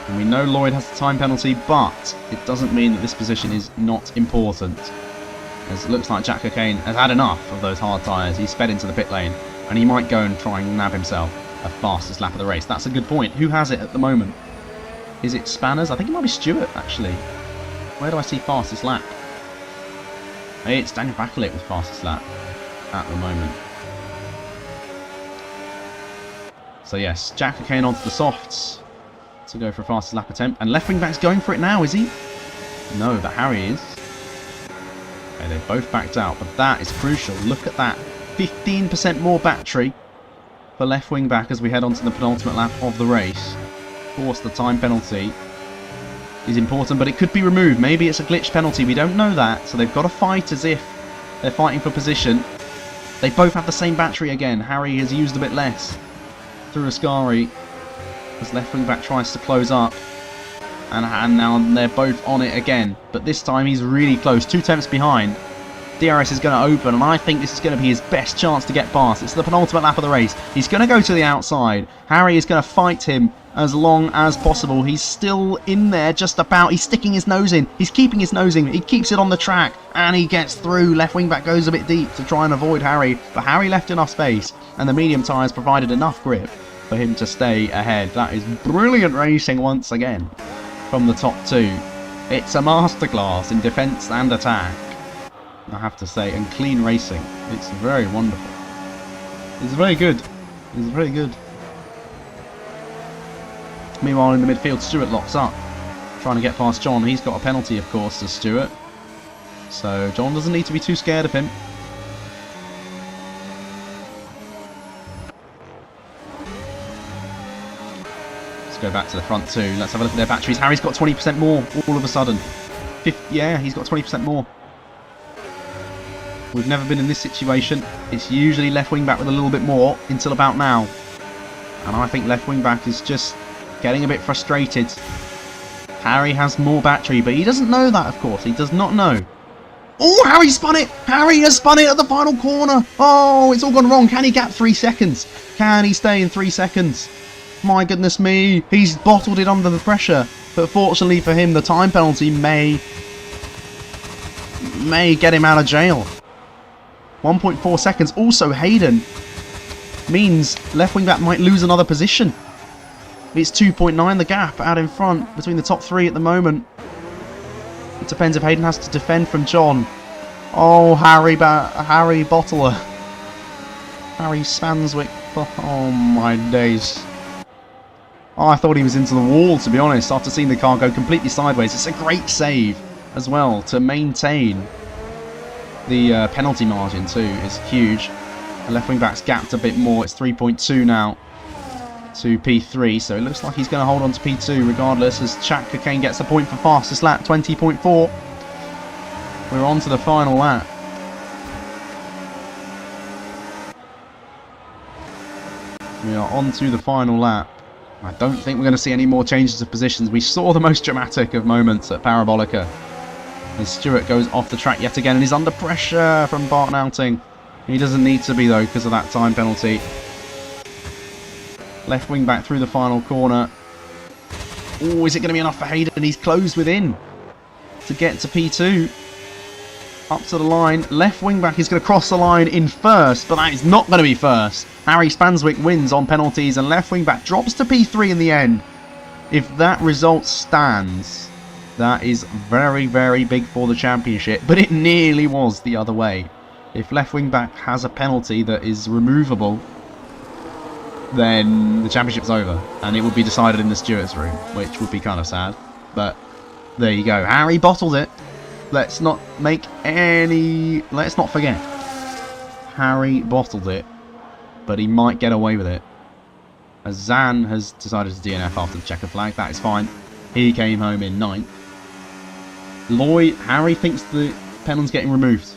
[SPEAKER 1] And we know Lloyd has the time penalty, but it doesn't mean that this position is not important. As it looks like Jack Cockayne has had enough of those hard tyres. He's sped into the pit lane, and he might go and try and nab himself a fastest lap of the race. That's a good point. Who has it at the moment? Is it Spanners? I think it might be Stewart, actually. Where do I see fastest lap? It's Daniel Bakalik with fastest lap at the moment. So yes, Jack Cockayne onto the softs to go for a fastest lap attempt. And left wing back's going for it now, is he? No, but Harry is. Okay, they've both backed out, but that is crucial. Look at that. 15% more battery for left wing back as we head on to the penultimate lap of the race. Of course, the time penalty is important, but it could be removed. Maybe it's a glitch penalty. We don't know that, so they've got to fight as if they're fighting for position. They both have the same battery again. Harry has used a bit less through Ascari as left wing back tries to close up, and now they're both on it again, but this time he's really close, 2 tenths behind. DRS is going to open, and I think this is going to be his best chance to get past. It's the penultimate lap of the race. He's going to go to the outside. Harry is going to fight him as long as possible. He's still in there just about. He's sticking his nose in. He's keeping his nose in. He keeps it on the track, and he gets through. Left wing back goes a bit deep to try and avoid Harry, but Harry left enough space, and the medium tyres provided enough grip for him to stay ahead. That is brilliant racing once again from the top 2. It's a masterclass in defence and attack, I have to say, and clean racing. It's very wonderful. It's very good. It's very good. Meanwhile, in the midfield, Stewart locks up, trying to get past John. He's got a penalty, of course, as Stewart. So John doesn't need to be too scared of him. Let's go back to the front 2. Let's have a look at their batteries. Harry's got 20% more all of a sudden. Yeah, he's got 20% more. We've never been in this situation. It's usually left wing back with a little bit more until about now. And I think left wing back is just getting a bit frustrated. Harry has more battery, but he doesn't know that, of course. He does not know. Oh, Harry spun it! Harry has spun it at the final corner! Oh, it's all gone wrong. Can he gap 3 seconds? Can he stay in 3 seconds? My goodness me. He's bottled it under the pressure. But fortunately for him, the time penalty may get him out of jail. 1.4 seconds. Also, Hayden means left wing back might lose another position. It's 2.9 the gap out in front between the top 3 at the moment. It depends if Hayden has to defend from John. Oh, Harry Bottler. Harry Spanswick. Oh, my days. Oh, I thought he was into the wall, to be honest, after seeing the car go completely sideways. It's a great save as well to maintain the penalty margin too. Is huge. The left wing back's gapped a bit more. It's 3.2 now to P3, so it looks like he's going to hold on to P2 regardless, as Chat Cocaine gets a point for fastest lap, 20.4. We're on to the final lap. We are on to the final lap. I don't think we're going to see any more changes of positions. We saw the most dramatic of moments at Parabolica, as Stewart goes off the track yet again and is under pressure from Barton Outing. He doesn't need to be though because of that time penalty. Left wing back through the final corner. Oh, is it going to be enough for Hayden? He's closed within to get to P2. Up to the line. Left wing back is going to cross the line in first, but that is not going to be first. Harry Spanswick wins on penalties and left wing back drops to P3 in the end. If that result stands, that is very, very big for the championship, but it nearly was the other way. If left wing back has a penalty that is removable, then the championship's over and it would be decided in the stewards' room, which would be kind of sad. But there you go. Harry bottled it. Let's not forget. Harry bottled it, but he might get away with it, as Zan has decided to DNF after the checker flag. That is fine. He came home in 9th. Harry thinks the pen's getting removed.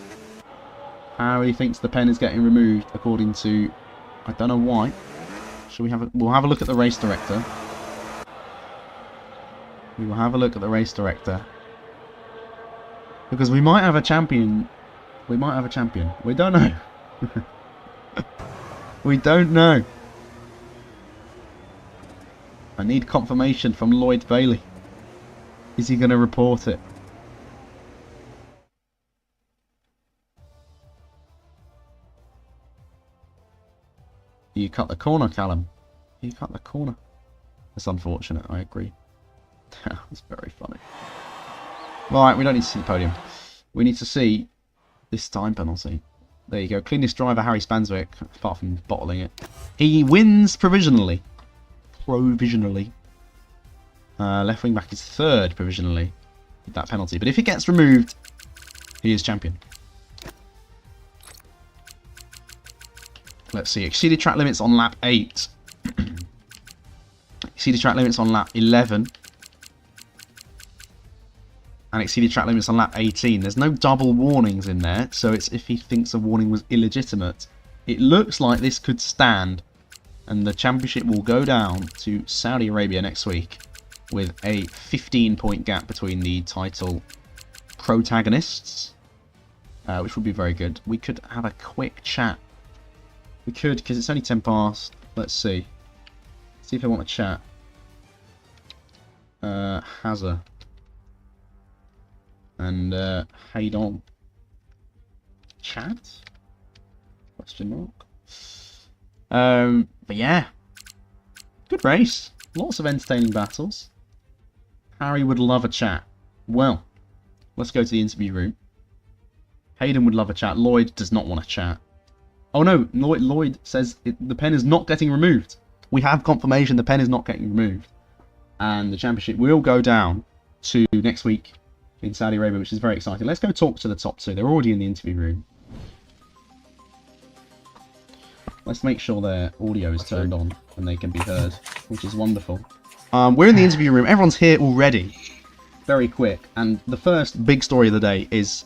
[SPEAKER 1] Harry thinks the pen is getting removed, according to, I don't know why. Shall we have we'll have a look at the race director. We will have a look at the race director. Because we might have a champion. We might have a champion. We don't know. We don't know. I need confirmation from Lloyd Bailey. Is he going to report it? You cut the corner, Callum. You cut the corner. That's unfortunate, I agree. That's very funny. Right, we don't need to see the podium. We need to see this time penalty. There you go. Cleanest driver, Harry Spanswick, apart from bottling it. He wins provisionally. Left wing back is 3rd provisionally with that penalty. But if it gets removed, he is champion. Let's see. Exceeded track limits on lap 8. Exceeded track limits on lap 11. And exceeded track limits on lap 18. There's no double warnings in there, so it's if he thinks a warning was illegitimate. It looks like this could stand, and the championship will go down to Saudi Arabia next week with a 15-point gap between the title protagonists, which would be very good. We could have a quick chat. We could, because it's only 10 past. Let's see. See if they want to chat. Hazard. And Hayden. Chat? Question mark. But yeah. Good race. Lots of entertaining battles. Harry would love a chat. Well, let's go to the interview room. Hayden would love a chat. Lloyd does not want to chat. Oh no, Lloyd says the pen is not getting removed. We have confirmation the pen is not getting removed. And the championship will go down to next week in Saudi Arabia, which is very exciting. Let's go talk to the top two. They're already in the interview room. Let's make sure their audio is turned on and they can be heard, which is wonderful. We're in the interview room. Everyone's here already. Very quick. And the first big story of the day is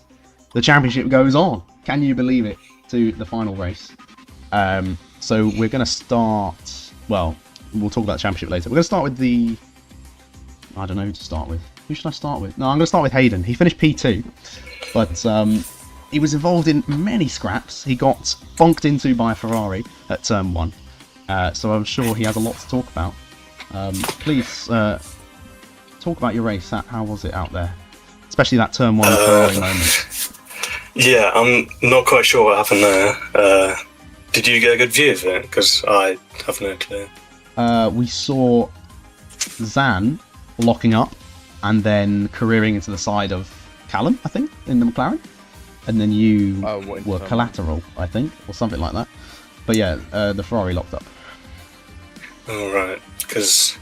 [SPEAKER 1] the championship goes on. Can you believe it? To the final race. So we're going to start... Well, we'll talk about the championship later. We're going to start with the... I don't know who to start with. Who should I start with? No, I'm going to start with Hayden. He finished P2. But he was involved in many scraps. He got bonked into by a Ferrari at turn 1. So I'm sure he has a lot to talk about. Please talk about your race. How was it out there? Especially that turn 1 Ferrari moment.
[SPEAKER 2] Yeah, I'm not quite sure what happened there. Did you get a good view of it? Because I have no clue.
[SPEAKER 1] We saw Zan locking up and then careering into the side of Callum, I think, in the McLaren, and then you were
[SPEAKER 3] turn
[SPEAKER 1] collateral, I think, or something like that. But yeah, the Ferrari locked up.
[SPEAKER 2] All right, because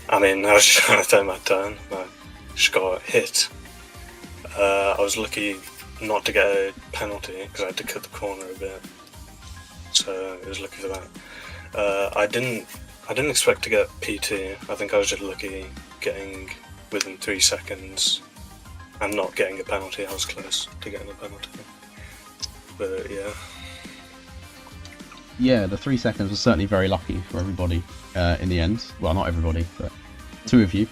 [SPEAKER 2] I mean, I was just trying to turn my turn. I just got hit. I was lucky not to get a penalty because I had to cut the corner a bit, so it was lucky for that. I didn't expect to get PT. I think I was just lucky getting within 3 seconds and not getting a penalty. I was close to getting a penalty, but yeah.
[SPEAKER 1] Yeah, the 3 seconds was certainly very lucky for everybody in the end. Well, not everybody, but 2 of you.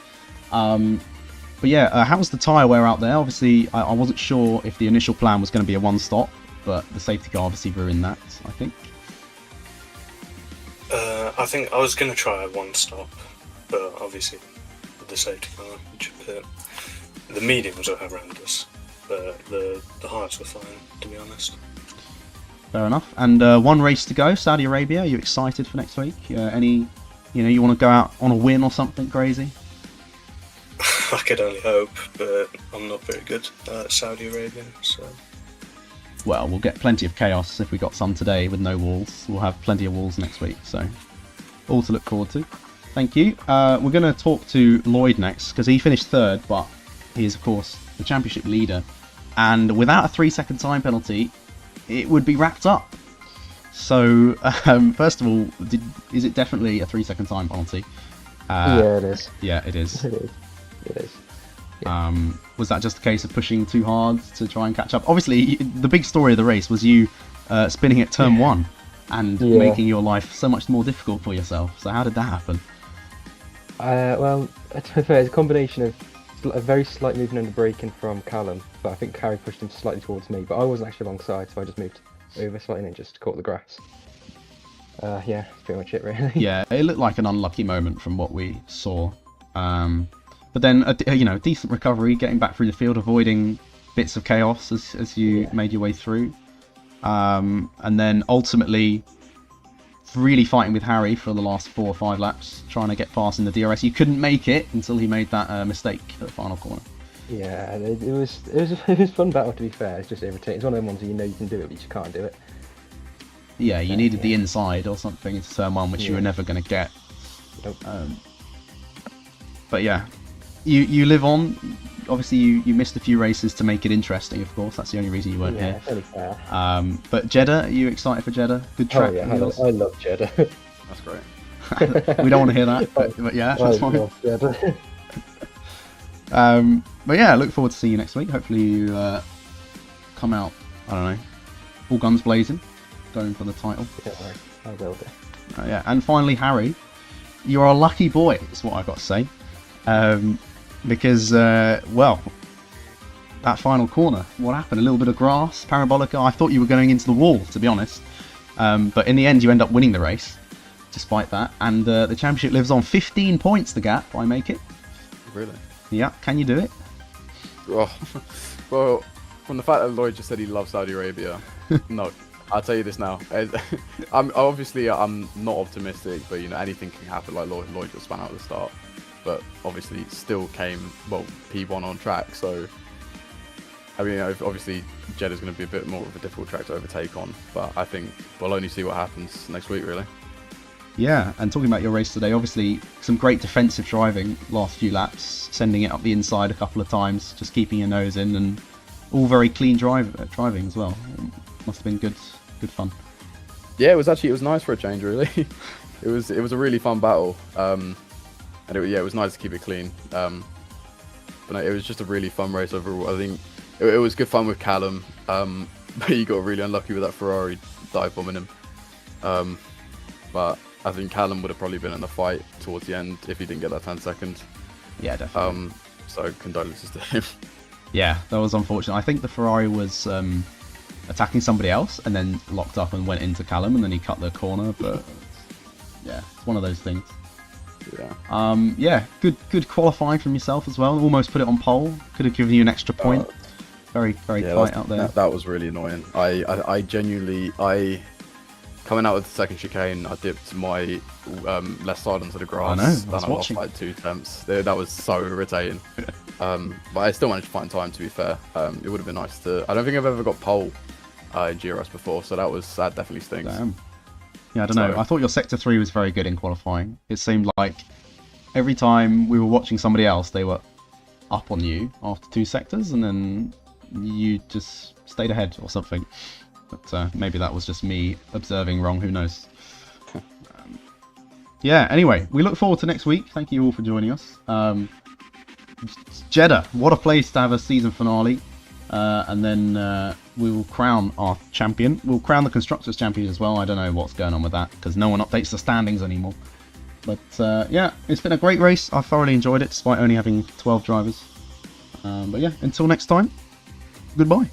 [SPEAKER 1] But yeah, how was the tyre wear out there? Obviously, I wasn't sure if the initial plan was going to be a one-stop, but the safety car obviously ruined that, I think.
[SPEAKER 2] I think I was going to try a one-stop, but obviously with the safety car, which hit. The mediums were horrendous, but the hards were fine, to be honest.
[SPEAKER 1] Fair enough. And one race to go, Saudi Arabia. Are you excited for next week? You want to go out on a win or something crazy?
[SPEAKER 2] I could only hope, but I'm not very good at Saudi Arabia, so...
[SPEAKER 1] Well, we'll get plenty of chaos if we got some today with no walls. We'll have plenty of walls next week, so all to look forward to. Thank you. We're going to talk to Lloyd next, because he finished third, but he is, of course, the championship leader. And without a 3-second time penalty, it would be wrapped up. So, first of all, is it definitely a 3-second time penalty?
[SPEAKER 4] Yeah, it is.
[SPEAKER 1] Yeah, it is.
[SPEAKER 4] It is. It is.
[SPEAKER 1] Was that just a case of pushing too hard to try and catch up? Obviously, the big story of the race was you spinning at turn 1 and making your life so much more difficult for yourself. So how did that happen?
[SPEAKER 4] Well, to be fair, it's a combination of a very slight movement under braking from Callum, but I think Harry pushed him slightly towards me, but I wasn't actually alongside, so I just moved over slightly and just caught the grass. Yeah, that's pretty much it, really.
[SPEAKER 1] Yeah, it looked like an unlucky moment from what we saw. But then, a decent recovery, getting back through the field, avoiding bits of chaos as you made your way through. And then ultimately, really fighting with Harry for the last 4 or 5 laps, trying to get past in the DRS. You couldn't make it until he made that mistake at the final corner.
[SPEAKER 4] Yeah, it was a fun battle, to be fair. It's just irritating. It's one of them ones where you can do it, but you just can't do it.
[SPEAKER 1] Yeah, you needed the inside or something into turn 1, which you were never going to get.
[SPEAKER 4] Nope.
[SPEAKER 1] But yeah, you live on. Obviously, you missed a few races to make it interesting, of course. That's the only reason you weren't here.
[SPEAKER 4] Fairly fair.
[SPEAKER 1] But Jeddah, are you excited for Jeddah? Good track.
[SPEAKER 4] Oh, yeah, I love Jeddah.
[SPEAKER 3] That's great.
[SPEAKER 1] We don't want to hear that, but yeah, that's fine.
[SPEAKER 4] Love Jeddah.
[SPEAKER 1] But yeah, I look forward to seeing you next week. Hopefully you come out, I don't know, all guns blazing, going for the title.
[SPEAKER 4] Don't worry, I will do.
[SPEAKER 1] Yeah, and finally, Harry, you're a lucky boy, is what I've got to say. Because, well, that final corner, what happened? A little bit of grass, parabolica. I thought you were going into the wall, to be honest. But in the end, you end up winning the race, despite that. And the championship lives on. 15 points the gap, I make it.
[SPEAKER 3] Really?
[SPEAKER 1] Yeah, can you do it?
[SPEAKER 3] Oh, well, from the fact that Lloyd just said he loves Saudi Arabia, no. I'll tell you this now. I'm not optimistic, but anything can happen. Like Lloyd just spun out at the start, but obviously still came P1 on track. So I mean, obviously Jeddah's going to be a bit more of a difficult track to overtake on, but I think we'll only see what happens next week, really.
[SPEAKER 1] Yeah, and talking about your race today, obviously some great defensive driving last few laps, sending it up the inside a couple of times, just keeping your nose in, and all very clean driving as well. It must have been good fun.
[SPEAKER 3] Yeah, it was nice for a change, really. it was a really fun battle, and it was nice to keep it clean. But no, it was just a really fun race overall. I think it was good fun with Callum, but he got really unlucky with that Ferrari dive bombing him. But I think Callum would have probably been in the fight towards the end if he didn't get that 10 seconds.
[SPEAKER 1] Yeah, definitely.
[SPEAKER 3] So condolences to him.
[SPEAKER 1] Yeah, that was unfortunate. I think the Ferrari was attacking somebody else and then locked up and went into Callum, and then he cut the corner. But yeah, it's one of those things.
[SPEAKER 3] Yeah.
[SPEAKER 1] Yeah, good qualifying from yourself as well. Almost put it on pole. Could have given you an extra point. Very tight out there.
[SPEAKER 3] That was really annoying. I genuinely coming out of the second chicane, I dipped my left side onto the grass.
[SPEAKER 1] I know, I
[SPEAKER 3] and
[SPEAKER 1] was
[SPEAKER 3] I lost
[SPEAKER 1] watching.
[SPEAKER 3] like 2 attempts. That was so irritating. But I still managed to find time, to be fair. It would have been nice to... I don't think I've ever got pole in GRS before, so that definitely stinks.
[SPEAKER 1] Damn. Yeah, I don't know. I thought your Sector 3 was very good in qualifying. It seemed like every time we were watching somebody else, they were up on you after 2 sectors, and then you just stayed ahead or something. But maybe that was just me observing wrong, who knows. Yeah, anyway, we look forward to next week. Thank you all for joining us. Jeddah, what a place to have a season finale. And then we will crown our champion. We'll crown the Constructors champion as well. I don't know what's going on with that, because no one updates the standings anymore. But yeah, it's been a great race. I thoroughly enjoyed it, despite only having 12 drivers. But yeah, until next time, goodbye.